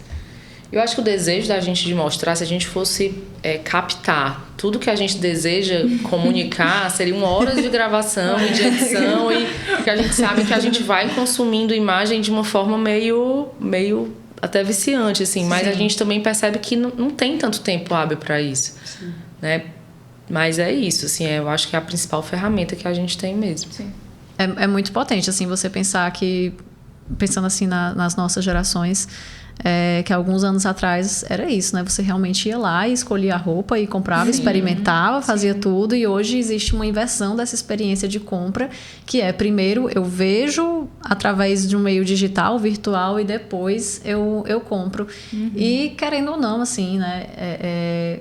Speaker 3: Eu acho que o desejo da gente de mostrar, se a gente fosse captar tudo que a gente deseja comunicar, seriam horas de gravação e de edição, e porque a gente sabe que a gente vai consumindo imagem de uma forma meio até viciante, assim. Sim. Mas a gente também percebe que não tem tanto tempo hábil para isso. Sim. Né? Mas é isso, assim, eu acho que é a principal ferramenta que a gente tem mesmo.
Speaker 4: Sim.
Speaker 1: É muito potente, assim, você pensar que, pensando assim nas nossas gerações, que alguns anos atrás era isso, né? Você realmente ia lá e escolhia a roupa e comprava, experimentava, fazia tudo. E hoje existe uma inversão dessa experiência de compra, que primeiro eu vejo através de um meio digital, virtual, e depois eu compro. E querendo ou não, assim, né?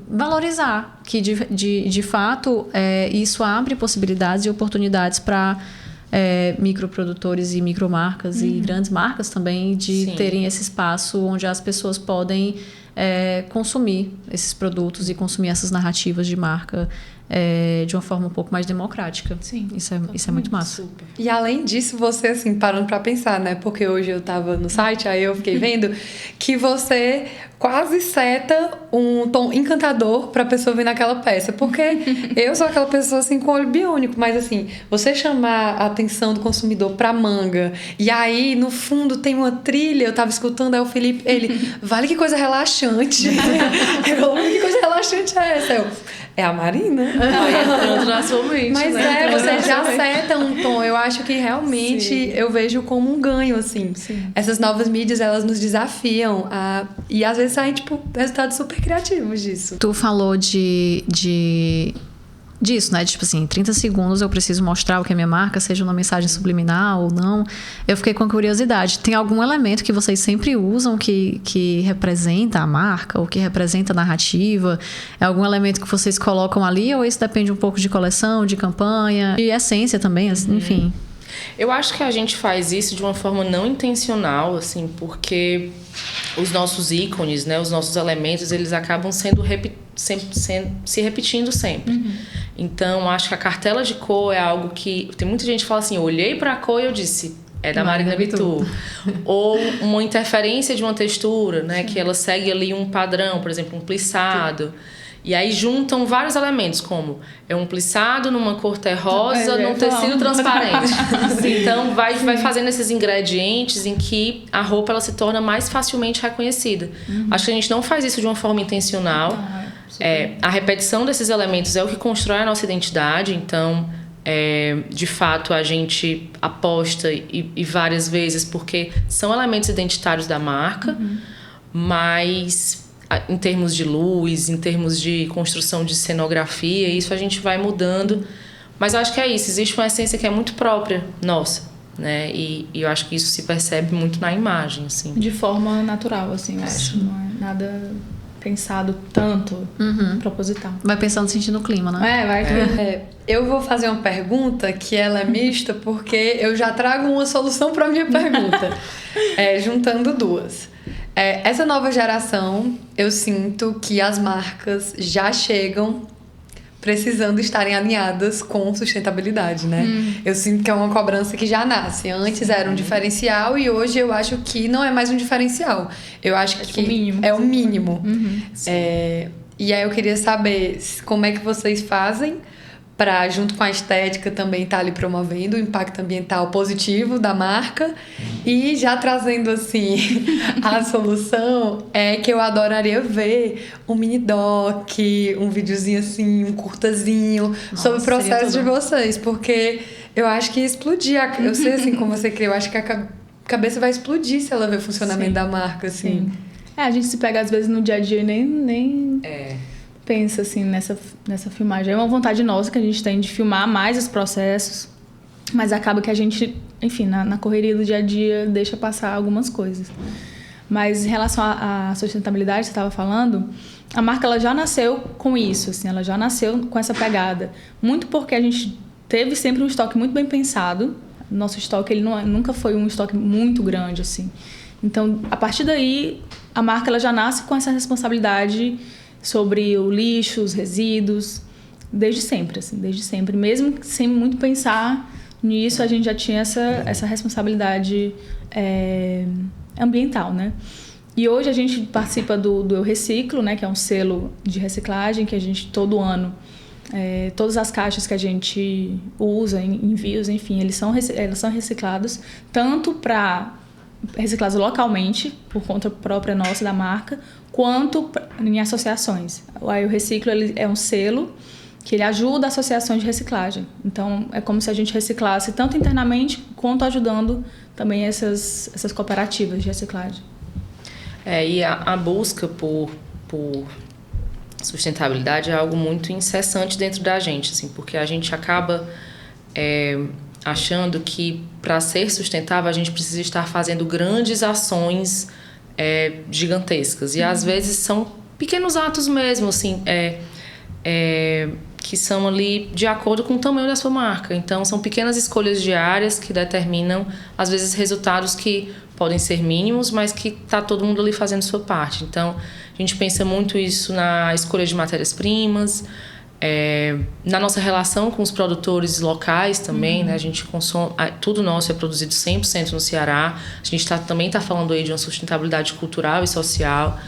Speaker 1: Valorizar que de fato isso abre possibilidades e oportunidades para microprodutores e micromarcas e grandes marcas também de terem esse espaço onde as pessoas podem consumir esses produtos e consumir essas narrativas de marca de uma forma um pouco mais democrática.
Speaker 4: Sim,
Speaker 1: isso é muito massa.
Speaker 2: Super. E além disso, você, assim, parando pra pensar, né? Porque hoje eu tava no site, aí eu fiquei vendo que você quase seta um tom encantador pra pessoa ver naquela peça. Porque eu sou aquela pessoa, assim, com olho biônico, mas, assim, você chamar a atenção do consumidor pra manga, e aí, no fundo, tem uma trilha, eu tava escutando, aí o Felipe, ele, vale que coisa relaxante. Que coisa relaxante é essa? É a Marina.
Speaker 3: Entrando na sua mente,
Speaker 2: mas
Speaker 3: né?
Speaker 2: Você já seta um tom. Eu acho que realmente eu vejo como um ganho, assim.
Speaker 4: Sim.
Speaker 2: Essas novas mídias, elas nos desafiam e às vezes saem, tipo, resultados super criativos disso.
Speaker 1: Tu falou disso, né? Tipo assim, em 30 segundos eu preciso mostrar o que é minha marca, seja uma mensagem subliminal ou não. Eu fiquei com curiosidade. Tem algum elemento que vocês sempre usam que representa a marca ou que representa a narrativa? É algum elemento que vocês colocam ali ou isso depende um pouco de coleção, de campanha, de essência também, assim, enfim?
Speaker 3: Eu acho que a gente faz isso de uma forma não intencional, assim, porque os nossos ícones, né, os nossos elementos, eles acabam se repetindo sempre. Então, acho que a cartela de cor é algo que... Tem muita gente que fala assim, eu olhei para a cor e eu disse, é da Marina Bittu. Ou uma interferência de uma textura, né, que ela segue ali um padrão, por exemplo, um plissado. E aí juntam vários elementos, como é um plissado numa cor terrosa, num tecido transparente. Então vai fazendo esses ingredientes em que a roupa ela se torna mais facilmente reconhecida. Acho que a gente não faz isso de uma forma intencional. A repetição desses elementos é o que constrói a nossa identidade. Então, de fato, a gente aposta e várias vezes porque são elementos identitários da marca, mas em termos de luz, em termos de construção de cenografia, isso a gente vai mudando. Mas eu acho que é isso, existe uma essência que é muito própria nossa, né? E eu acho que isso se percebe muito na imagem, assim.
Speaker 4: De forma natural, assim, eu acho. Não é nada pensado tanto, proposital.
Speaker 1: Vai pensando, sentindo o clima, né?
Speaker 4: Vai.
Speaker 2: Eu vou fazer uma pergunta que ela é mista porque eu já trago uma solução para minha pergunta, juntando duas. Essa nova geração, eu sinto que as marcas já chegam precisando estarem alinhadas com sustentabilidade, né? Eu sinto que é uma cobrança que já nasce. Antes era um diferencial e hoje eu acho que não é mais um diferencial. Eu acho que é o mínimo. E aí eu queria saber como é que vocês fazem para, junto com a estética, também estar ali promovendo o impacto ambiental positivo da marca. E já trazendo, assim, a solução é que eu adoraria ver um mini doc, um videozinho assim, um curtazinho, sobre o processo de vocês. Porque eu acho que explodir, eu sei assim como você crê, eu acho que a cabeça vai explodir se ela ver o funcionamento da marca, assim.
Speaker 4: A gente se pega às vezes no dia a dia e nem pensa assim nessa filmagem. É uma vontade nossa que a gente tem de filmar mais os processos, mas acaba que a gente, enfim, na correria do dia a dia deixa passar algumas coisas. Mas em relação à sustentabilidade, você estava falando, a marca ela já nasceu com isso, assim, ela já nasceu com essa pegada. Muito porque a gente teve sempre um estoque muito bem pensado. Nosso estoque ele nunca foi um estoque muito grande, assim. Então, a partir daí, a marca ela já nasce com essa responsabilidade sobre o lixo, os resíduos, desde sempre, assim, desde sempre. Mesmo sem muito pensar nisso, a gente já tinha essa responsabilidade ambiental, né? E hoje a gente participa do Eu Reciclo, né? Que é um selo de reciclagem que a gente, todo ano, todas as caixas que a gente usa, envios, enfim, elas são recicladas, tanto para recicladas localmente, por conta própria nossa, da marca, quanto em associações. O Eu Reciclo ele é um selo que ele ajuda associações de reciclagem. Então, é como se a gente reciclasse tanto internamente, quanto ajudando também essas cooperativas de reciclagem.
Speaker 3: E a busca por sustentabilidade é algo muito incessante dentro da gente, assim, porque a gente acaba achando que para ser sustentável a gente precisa estar fazendo grandes ações gigantescas. E às vezes são pequenos atos mesmo, assim, que são ali de acordo com o tamanho da sua marca. Então são pequenas escolhas diárias que determinam, às vezes, resultados que podem ser mínimos, mas que está todo mundo ali fazendo sua parte. Então a gente pensa muito isso na escolha de matérias-primas, na nossa relação com os produtores locais também, né? A gente consome, tudo nosso é produzido 100% no Ceará. A gente também está falando aí de uma sustentabilidade cultural e social.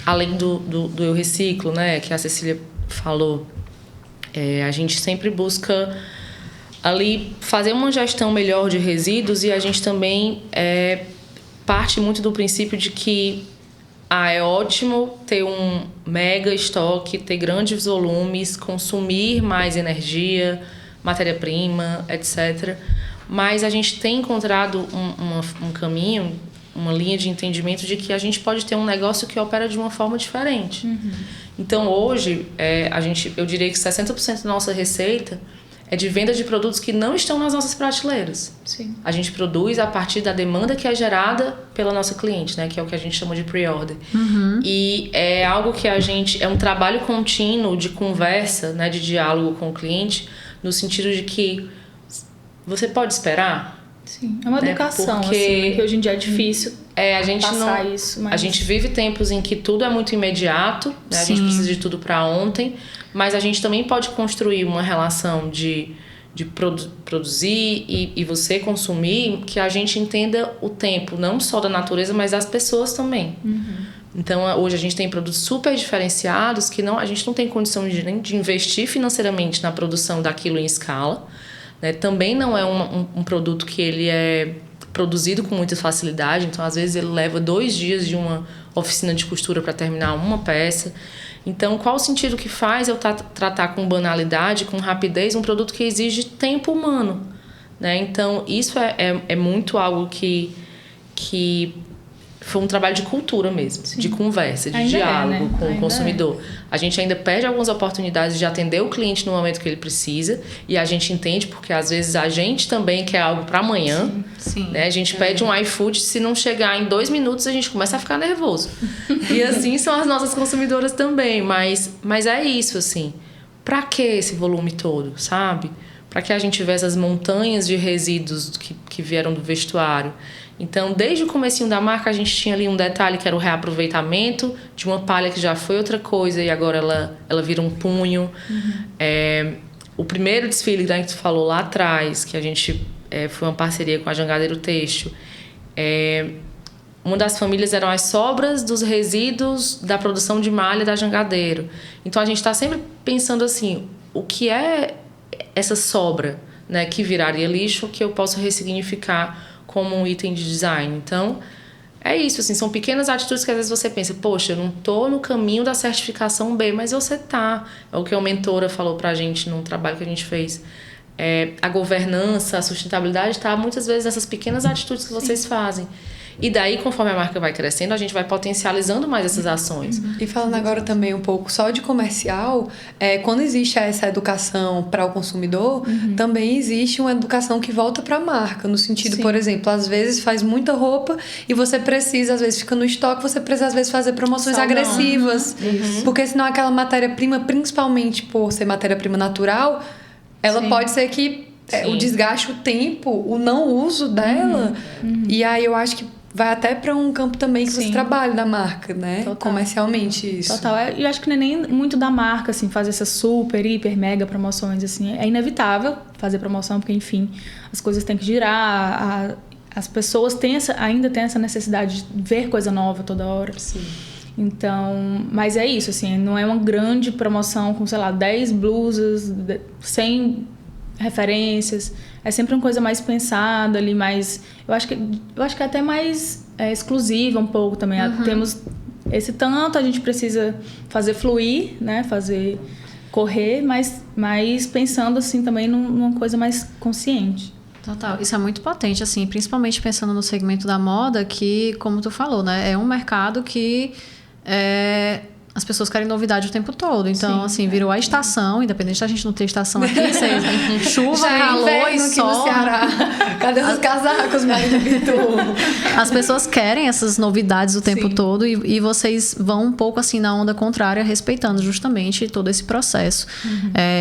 Speaker 3: Além do Eu Reciclo, né? Que a Cecília falou, a gente sempre busca ali fazer uma gestão melhor de resíduos, e a gente também parte muito do princípio de que é ótimo ter um mega estoque, ter grandes volumes, consumir mais energia, matéria-prima, etc. Mas a gente tem encontrado um caminho, uma linha de entendimento de que a gente pode ter um negócio que opera de uma forma diferente. Então, hoje, eu diria que 60% da nossa receita é de venda de produtos que não estão nas nossas prateleiras.
Speaker 4: Sim.
Speaker 3: A gente produz a partir da demanda que é gerada pela nossa cliente, né? Que é o que a gente chama de pre-order. E é algo que é um trabalho contínuo de conversa, né? De diálogo com o cliente, no sentido de que você pode esperar.
Speaker 4: Sim, é uma educação,
Speaker 3: porque
Speaker 4: assim, que hoje em dia é difícil
Speaker 3: a gente
Speaker 4: passar isso. Mas...
Speaker 3: A gente vive tempos em que tudo é muito imediato, né? A gente precisa de tudo para ontem, mas a gente também pode construir uma relação de produzir e você consumir, que a gente entenda o tempo, não só da natureza, mas das pessoas também. Então, hoje a gente tem produtos super diferenciados que a gente não tem condição de investir financeiramente na produção daquilo em escala, né? Também não é um produto que ele é produzido com muita facilidade, então às vezes ele leva 2 dias de uma oficina de costura para terminar uma peça. Então, qual o sentido que faz eu tratar com banalidade, com rapidez, um produto que exige tempo humano, né? Então, isso é muito algo que foi um trabalho de cultura mesmo, de conversa, de diálogo com o consumidor. A gente ainda perde algumas oportunidades de atender o cliente no momento que ele precisa, e a gente entende porque às vezes a gente também quer algo para amanhã.
Speaker 1: Sim.
Speaker 3: Né? A gente pede um iFood, se não chegar em 2 minutos a gente começa a ficar nervoso. E assim são as nossas consumidoras também, mas é isso, assim. Para que esse volume todo, sabe? Para que a gente tivesse essas montanhas de resíduos que vieram do vestuário. Então, desde o comecinho da marca, a gente tinha ali um detalhe que era o reaproveitamento de uma palha que já foi outra coisa e agora ela vira um punho. O primeiro desfile que tu falou lá atrás, que a gente foi uma parceria com a Jangadeiro Têxtil, uma das famílias eram as sobras dos resíduos da produção de malha da Jangadeiro. Então, a gente está sempre pensando assim, o que é essa sobra, né, que viraria lixo, que eu posso ressignificar como um item de design. Então, é isso, assim, são pequenas atitudes que às vezes você pensa, poxa, eu não tô no caminho da certificação B, mas você tá. É o que a mentora falou pra gente num trabalho que a gente fez. A governança, a sustentabilidade tá muitas vezes nessas pequenas atitudes que vocês fazem. E daí, conforme a marca vai crescendo, a gente vai potencializando mais essas ações.
Speaker 2: E falando agora também um pouco só de comercial, quando existe essa educação para o consumidor, também existe uma educação que volta para a marca. No sentido, por exemplo, às vezes faz muita roupa e você precisa, às vezes fica no estoque, você precisa às vezes fazer promoções agressivas. Porque senão aquela matéria-prima, principalmente por ser matéria-prima natural, ela pode ser que o desgaste, o tempo, o não uso dela. E aí eu acho que vai até para um campo também que você trabalha da marca, né?
Speaker 4: Total.
Speaker 2: Comercialmente isso.
Speaker 4: Total. Eu acho que não é nem muito da marca, assim, fazer essas super, hiper, mega promoções, assim. É inevitável fazer promoção, porque, enfim, as coisas têm que girar, as pessoas ainda têm essa necessidade de ver coisa nova toda hora.
Speaker 3: Sim.
Speaker 4: Então, mas é isso, assim, não é uma grande promoção com, sei lá, 10 blusas, 100 referências. É sempre uma coisa mais pensada ali, mais... Eu acho que é até mais exclusiva um pouco também. Temos esse tanto, a gente precisa fazer fluir, né? Fazer correr, mas pensando assim também numa coisa mais consciente.
Speaker 1: Total, isso é muito potente, assim, principalmente pensando no segmento da moda, que, como tu falou, né, é um mercado que as pessoas querem novidade o tempo todo. Então, assim, virou a estação, independente da gente não ter estação aqui, chuva, calor e sol.
Speaker 2: No Ceará. Cadê os casacos, Marina Bitu?
Speaker 1: As pessoas querem essas novidades o tempo todo e vocês vão um pouco assim na onda contrária, respeitando justamente todo esse processo.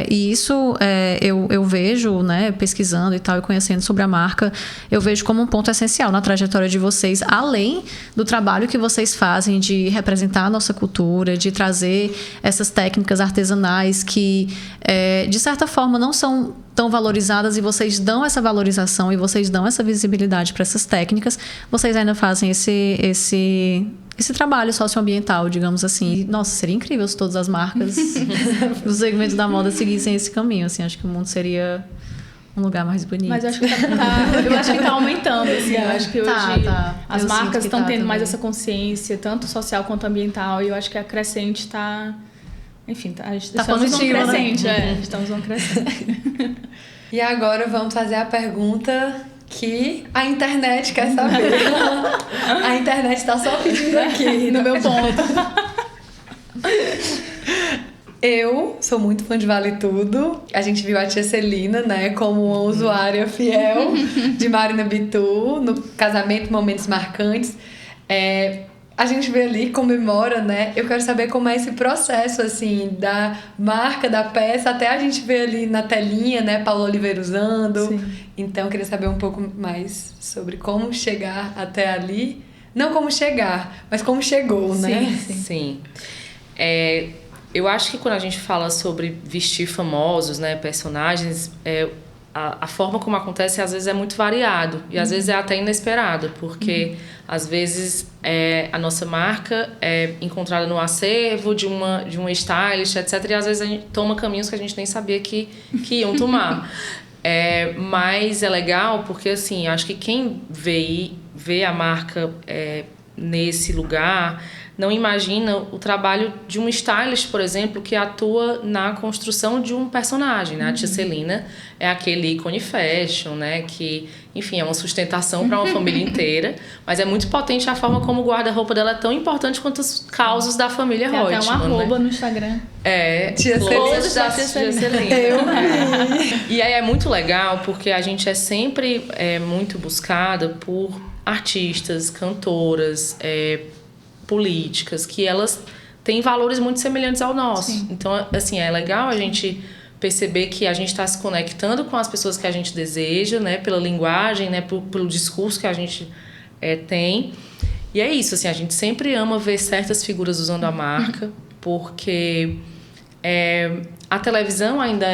Speaker 1: E isso eu vejo, né, pesquisando e tal, e conhecendo sobre a marca, eu vejo como um ponto essencial na trajetória de vocês, além do trabalho que vocês fazem de representar a nossa cultura, de trazer essas técnicas artesanais que, de certa forma, não são tão valorizadas, e vocês dão essa valorização e vocês dão essa visibilidade para essas técnicas. Vocês ainda fazem esse trabalho socioambiental, digamos assim. E, nossa, seria incrível se todas as marcas do segmento da moda seguissem esse caminho. Assim, acho que o mundo seria um lugar mais bonito.
Speaker 4: Mas eu acho que tá aumentando, assim. Eu acho que hoje as marcas estão tendo mais essa consciência, tanto social quanto ambiental, e eu acho que a crescente está... Enfim, estamos num crescente, estamos num crescente.
Speaker 2: E agora vamos fazer a pergunta que a internet quer saber. A internet está só pedindo aqui, no meu ponto. Eu sou muito fã de Vale Tudo. A gente viu a tia Celina, né, como uma usuária fiel de Marina Bitu no casamento, momentos marcantes. A gente vê ali, comemora, né? Eu quero saber como é esse processo, assim, da marca, da peça, até a gente ver ali na telinha, né, Paula Oliveira usando. Sim. Então, eu queria saber um pouco mais sobre como chegar até ali. Não como chegar, mas como chegou, né?
Speaker 3: Sim. Eu acho que quando a gente fala sobre vestir famosos, né, personagens, a forma como acontece às vezes é muito variado e às vezes é até inesperado, porque às vezes a nossa marca é encontrada no acervo de uma stylist, etc. E às vezes a gente toma caminhos que a gente nem sabia que iam tomar. Mas é legal porque, assim, acho que quem vê a marca nesse lugar não imagina o trabalho de um stylist, por exemplo, que atua na construção de um personagem, né? A Tia Celina é aquele ícone fashion, né? Que, enfim, é uma sustentação para uma família inteira, mas é muito potente a forma como o guarda-roupa dela é tão importante quanto os causos da família Reutemann.
Speaker 4: Tem até um arroba no Instagram.
Speaker 3: Tia Celina. E aí é muito legal porque a gente é sempre muito buscada por artistas, cantoras, políticas, que elas têm valores muito semelhantes ao nosso. Sim. Então, assim, é legal a gente perceber que a gente está se conectando com as pessoas que a gente deseja, né? Pela linguagem, né? Pelo discurso que a gente tem. E é isso, assim, a gente sempre ama ver certas figuras usando a marca, porque a televisão ainda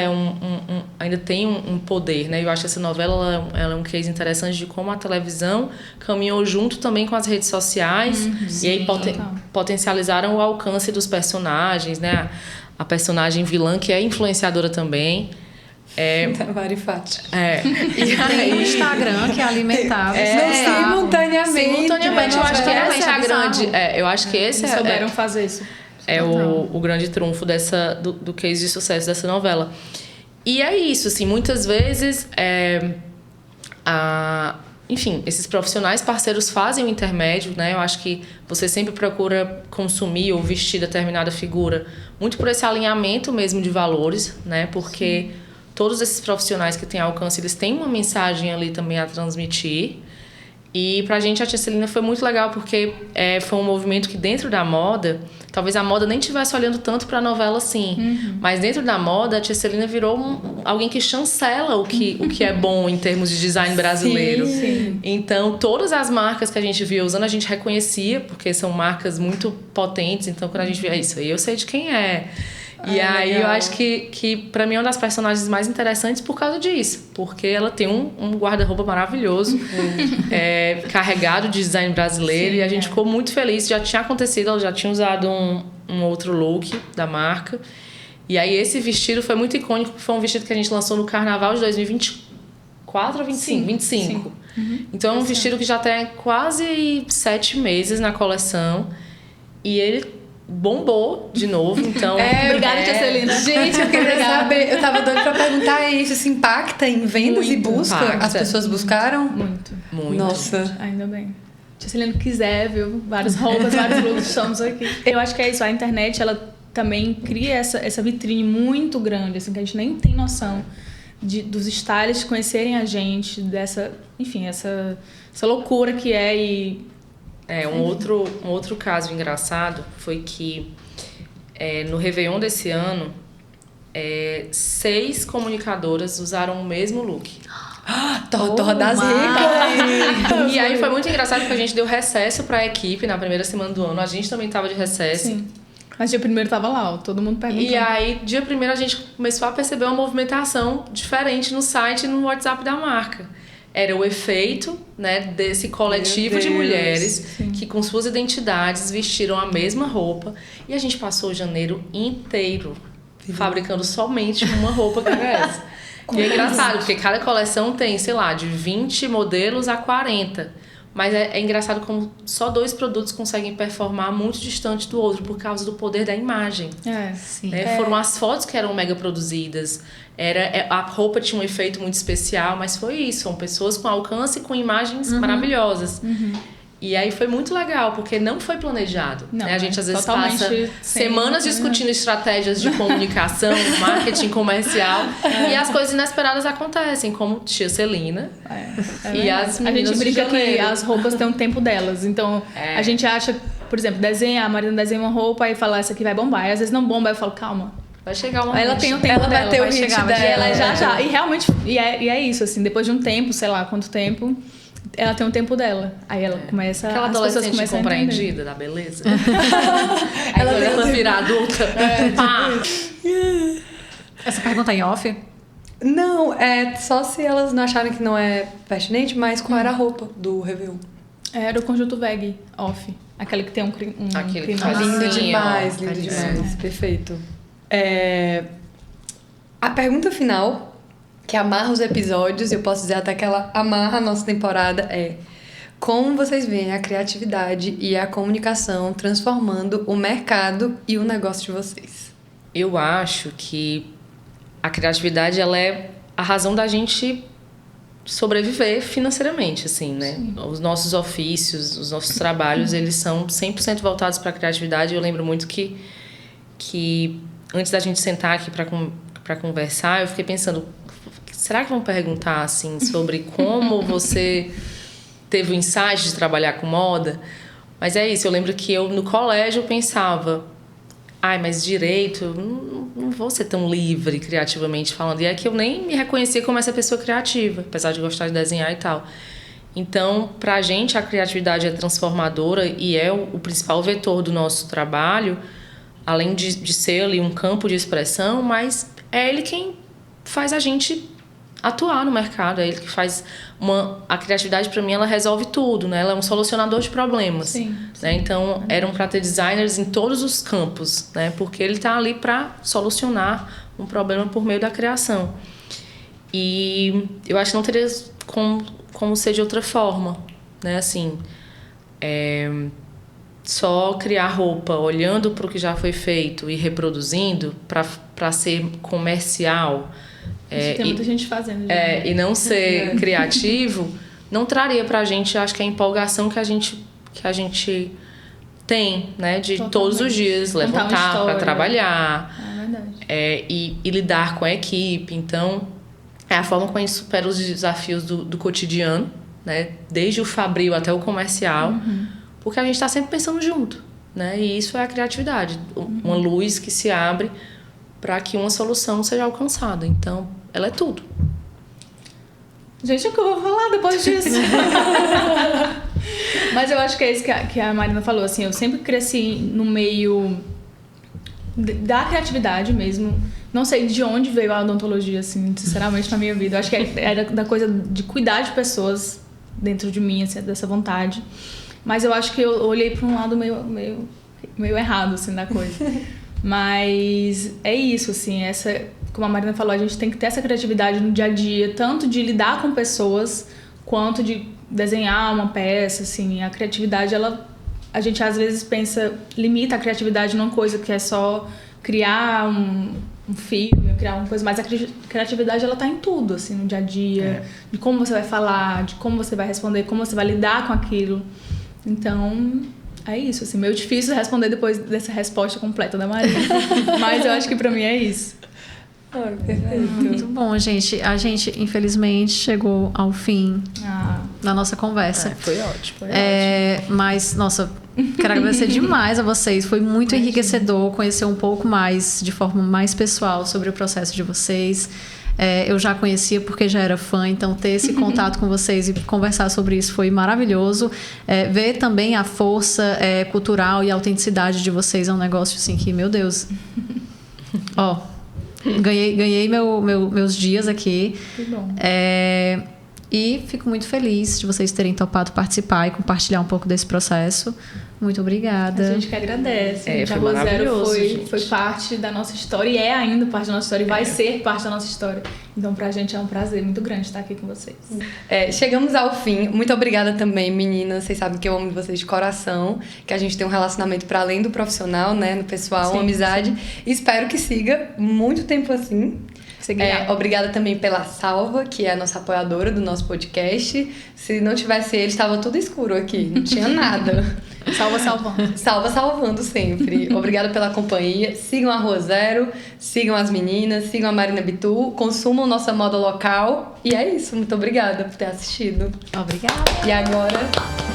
Speaker 3: ainda tem um poder, né? Eu acho que essa novela ela é um case interessante de como a televisão caminhou junto também com as redes sociais e aí potencializaram o alcance dos personagens, né? A personagem vilã, que é influenciadora também.
Speaker 2: Marifate.
Speaker 1: E tem o Instagram que é alimentado.
Speaker 2: Simultaneamente.
Speaker 3: Eu acho que essa é a grande. Eu acho que esse
Speaker 4: souberam fazer isso.
Speaker 3: É o grande trunfo do case de sucesso dessa novela. E é isso, assim, muitas vezes enfim, esses profissionais parceiros fazem o intermédio, né? Eu acho que você sempre procura consumir ou vestir determinada figura muito por esse alinhamento mesmo de valores, né? Porque todos esses profissionais que têm alcance, eles têm uma mensagem ali também a transmitir. E pra gente a Tia Celina foi muito legal porque foi um movimento que dentro da moda, talvez a moda nem estivesse olhando tanto pra novela assim, mas dentro da moda a Tia Celina virou alguém que chancela o que é bom em termos de design brasileiro.
Speaker 2: Sim.
Speaker 3: Então todas as marcas que a gente via usando a gente reconhecia, porque são marcas muito potentes, então quando a gente via isso aí eu sei de quem é. E aí legal. Eu acho que pra mim é uma das personagens mais interessantes por causa disso. Porque ela tem um guarda-roupa maravilhoso, carregado de design brasileiro. Sim, e a gente ficou muito feliz. Já tinha acontecido, ela já tinha usado um outro look da marca. E aí esse vestido foi muito icônico. Foi um vestido que a gente lançou no Carnaval de 2024 ou 25? Sim, 25. Sim. Então é um vestido que já tem quase 7 meses na coleção. E ele bombou de novo, então...
Speaker 4: Obrigada, Tia Celina.
Speaker 2: Gente, eu queria saber, eu tava doida pra perguntar isso, se impacta em vendas e busca? Impacta. As pessoas buscaram?
Speaker 4: Muito.
Speaker 2: Nossa.
Speaker 4: Ainda bem. Tia Celina quiser, viu? Várias roupas, vários looks, estamos aqui. Eu acho que é isso, a internet, ela também cria essa vitrine muito grande, assim, que a gente nem tem noção dos stylists conhecerem a gente, dessa, enfim, essa loucura que
Speaker 3: um outro caso engraçado foi que no Réveillon desse ano 6 comunicadoras usaram o mesmo look.
Speaker 2: Torra das ricas!
Speaker 3: E aí foi muito engraçado porque a gente deu recesso pra equipe na primeira semana do ano. A gente também tava de recesso.
Speaker 4: Sim. Mas dia 1º tava lá, todo mundo perguntando.
Speaker 3: E aí, dia 1º a gente começou a perceber uma movimentação diferente no site e no WhatsApp da marca. Era o efeito, né, desse coletivo de mulheres que com suas identidades vestiram a mesma roupa. E a gente passou janeiro inteiro fabricando somente uma roupa que era essa. E é engraçado, porque cada coleção tem, sei lá, de 20 modelos a 40. Mas é engraçado como só 2 produtos conseguem performar muito distante do outro por causa do poder da imagem.
Speaker 1: Sim.
Speaker 3: Foram as fotos que eram mega produzidas. A roupa tinha um efeito muito especial, mas foi isso. São pessoas com alcance e com imagens maravilhosas. E aí foi muito legal, porque não foi planejado.
Speaker 4: Não,
Speaker 3: né? A gente às vezes passa semanas discutindo estratégias de comunicação, marketing comercial, e as coisas inesperadas acontecem, como Tia Celina e as meninas.
Speaker 4: A gente brinca que as roupas têm um tempo delas. Então, a gente acha, por exemplo, a Marina desenha uma roupa e fala, essa aqui vai bombar. E às vezes não bomba, eu falo, calma.
Speaker 3: Vai chegar uma
Speaker 4: ela tem o tempo dela,
Speaker 2: vai ter o hit dela.
Speaker 4: Ela já. E realmente, e é isso, assim, depois de um tempo, sei lá quanto tempo, ela tem um tempo dela. Aí ela começa...
Speaker 3: Aquela adolescente incompreendida da beleza.
Speaker 2: Ela
Speaker 3: virar adulta.
Speaker 1: Essa pergunta em off?
Speaker 2: Não, é só se elas não acharem que não é pertinente, mas qual era a roupa do Réveillon?
Speaker 4: Era o conjunto VEG off. Aquele que tem um
Speaker 3: Aquele que
Speaker 4: clima.
Speaker 3: faz
Speaker 2: Lindo
Speaker 3: assim,
Speaker 2: demais,
Speaker 3: ó.
Speaker 2: lindo
Speaker 3: É.
Speaker 2: demais. Perfeito. A pergunta final, que amarra os episódios, eu posso dizer até que ela amarra a nossa temporada, é: como vocês veem a criatividade e a comunicação transformando o mercado e o negócio de vocês?
Speaker 3: Eu acho que a criatividade, ela é a razão da gente sobreviver financeiramente, assim, né? Sim. Os nossos ofícios, os nossos trabalhos, eles são 100% voltados para a criatividade. Eu lembro muito que antes da gente sentar aqui para conversar, eu fiquei pensando, será que vão perguntar, assim, sobre como você teve o insight de trabalhar com moda? Mas é isso, eu lembro que eu no colégio eu pensava, mas direito, não vou ser tão livre criativamente falando. E é que eu nem me reconhecia como essa pessoa criativa, apesar de gostar de desenhar e tal. Então, pra gente, a criatividade é transformadora e é o principal vetor do nosso trabalho, além de ser ali um campo de expressão, mas é ele quem faz a gente atuar no mercado, é ele que faz a criatividade, para mim, ela resolve tudo, né? Ela é um solucionador de problemas.
Speaker 4: Sim.
Speaker 3: Né? Então, eram para ter designers em todos os campos, né? Porque ele está ali para solucionar um problema por meio da criação. E eu acho que não teria como ser de outra forma, né? Assim, só criar roupa olhando para o que já foi feito e reproduzindo para ser comercial.
Speaker 4: Tem muita gente fazendo.
Speaker 3: E não ser criativo não traria pra gente, acho que a empolgação que a gente tem, né? De totalmente. Todos os dias levantar para trabalhar.
Speaker 4: É verdade.
Speaker 3: E lidar com a equipe. Então, é a forma como a gente supera os desafios do cotidiano, né? Desde o fabril até o comercial. Uhum. Porque a gente tá sempre pensando junto, né? E isso é a criatividade. Uma luz que se abre para que uma solução seja alcançada. Então, ela é tudo.
Speaker 4: Gente, o que eu vou falar depois disso? Mas eu acho que é isso que a Marina falou. Assim, eu sempre cresci no meio da criatividade mesmo. Não sei de onde veio a odontologia, assim, sinceramente, na minha vida. Eu acho que era da coisa de cuidar de pessoas dentro de mim, assim, dessa vontade. Mas eu acho que eu olhei para um lado meio errado, assim, da coisa. Mas é isso, assim, como a Marina falou, a gente tem que ter essa criatividade no dia a dia, tanto de lidar com pessoas, quanto de desenhar uma peça, assim. A criatividade, a gente às vezes limita a criatividade numa coisa que é só criar um filme, criar uma coisa, mas a criatividade, ela tá em tudo, assim, no dia a dia, de como você vai falar, de como você vai responder, como você vai lidar com aquilo. Então, é isso, assim, meio difícil responder depois dessa resposta completa da Marina, mas eu acho que pra mim é isso.
Speaker 2: Perfeito.
Speaker 1: Muito bom, gente. A gente, infelizmente, chegou ao fim da nossa conversa.
Speaker 3: Foi ótimo.
Speaker 1: Mas, nossa, quero agradecer demais a vocês. Foi muito enriquecedor conhecer um pouco mais, de forma mais pessoal, sobre o processo de vocês. Eu já conhecia porque já era fã, então ter esse contato com vocês e conversar sobre isso foi maravilhoso. Ver também a força cultural e a autenticidade de vocês é um negócio assim que, meu Deus. Ganhei meus dias aqui.
Speaker 4: Que bom.
Speaker 1: E fico muito feliz de vocês terem topado participar e compartilhar um pouco desse processo. Muito obrigada.
Speaker 4: A gente que agradece.
Speaker 3: Foi maravilhoso,
Speaker 4: foi parte da nossa história e é ainda parte da nossa história e vai ser parte da nossa história. Então, pra gente é um prazer muito grande estar aqui com vocês.
Speaker 2: Chegamos ao fim. Muito obrigada também, meninas. Vocês sabem que eu amo vocês de coração, que a gente tem um relacionamento para além do profissional, né? No pessoal, uma amizade. E espero que siga muito tempo assim. Obrigada também pela Salva, que é a nossa apoiadora do nosso podcast. Se não tivesse ele, estava tudo escuro aqui, não tinha nada.
Speaker 4: Salva salvando.
Speaker 2: Salva salvando sempre. Obrigada pela companhia. Sigam a Rua Zero, sigam as meninas, sigam a Marina Bitu, consumam nossa moda local. E é isso, muito obrigada por ter assistido.
Speaker 1: Obrigada.
Speaker 2: E agora...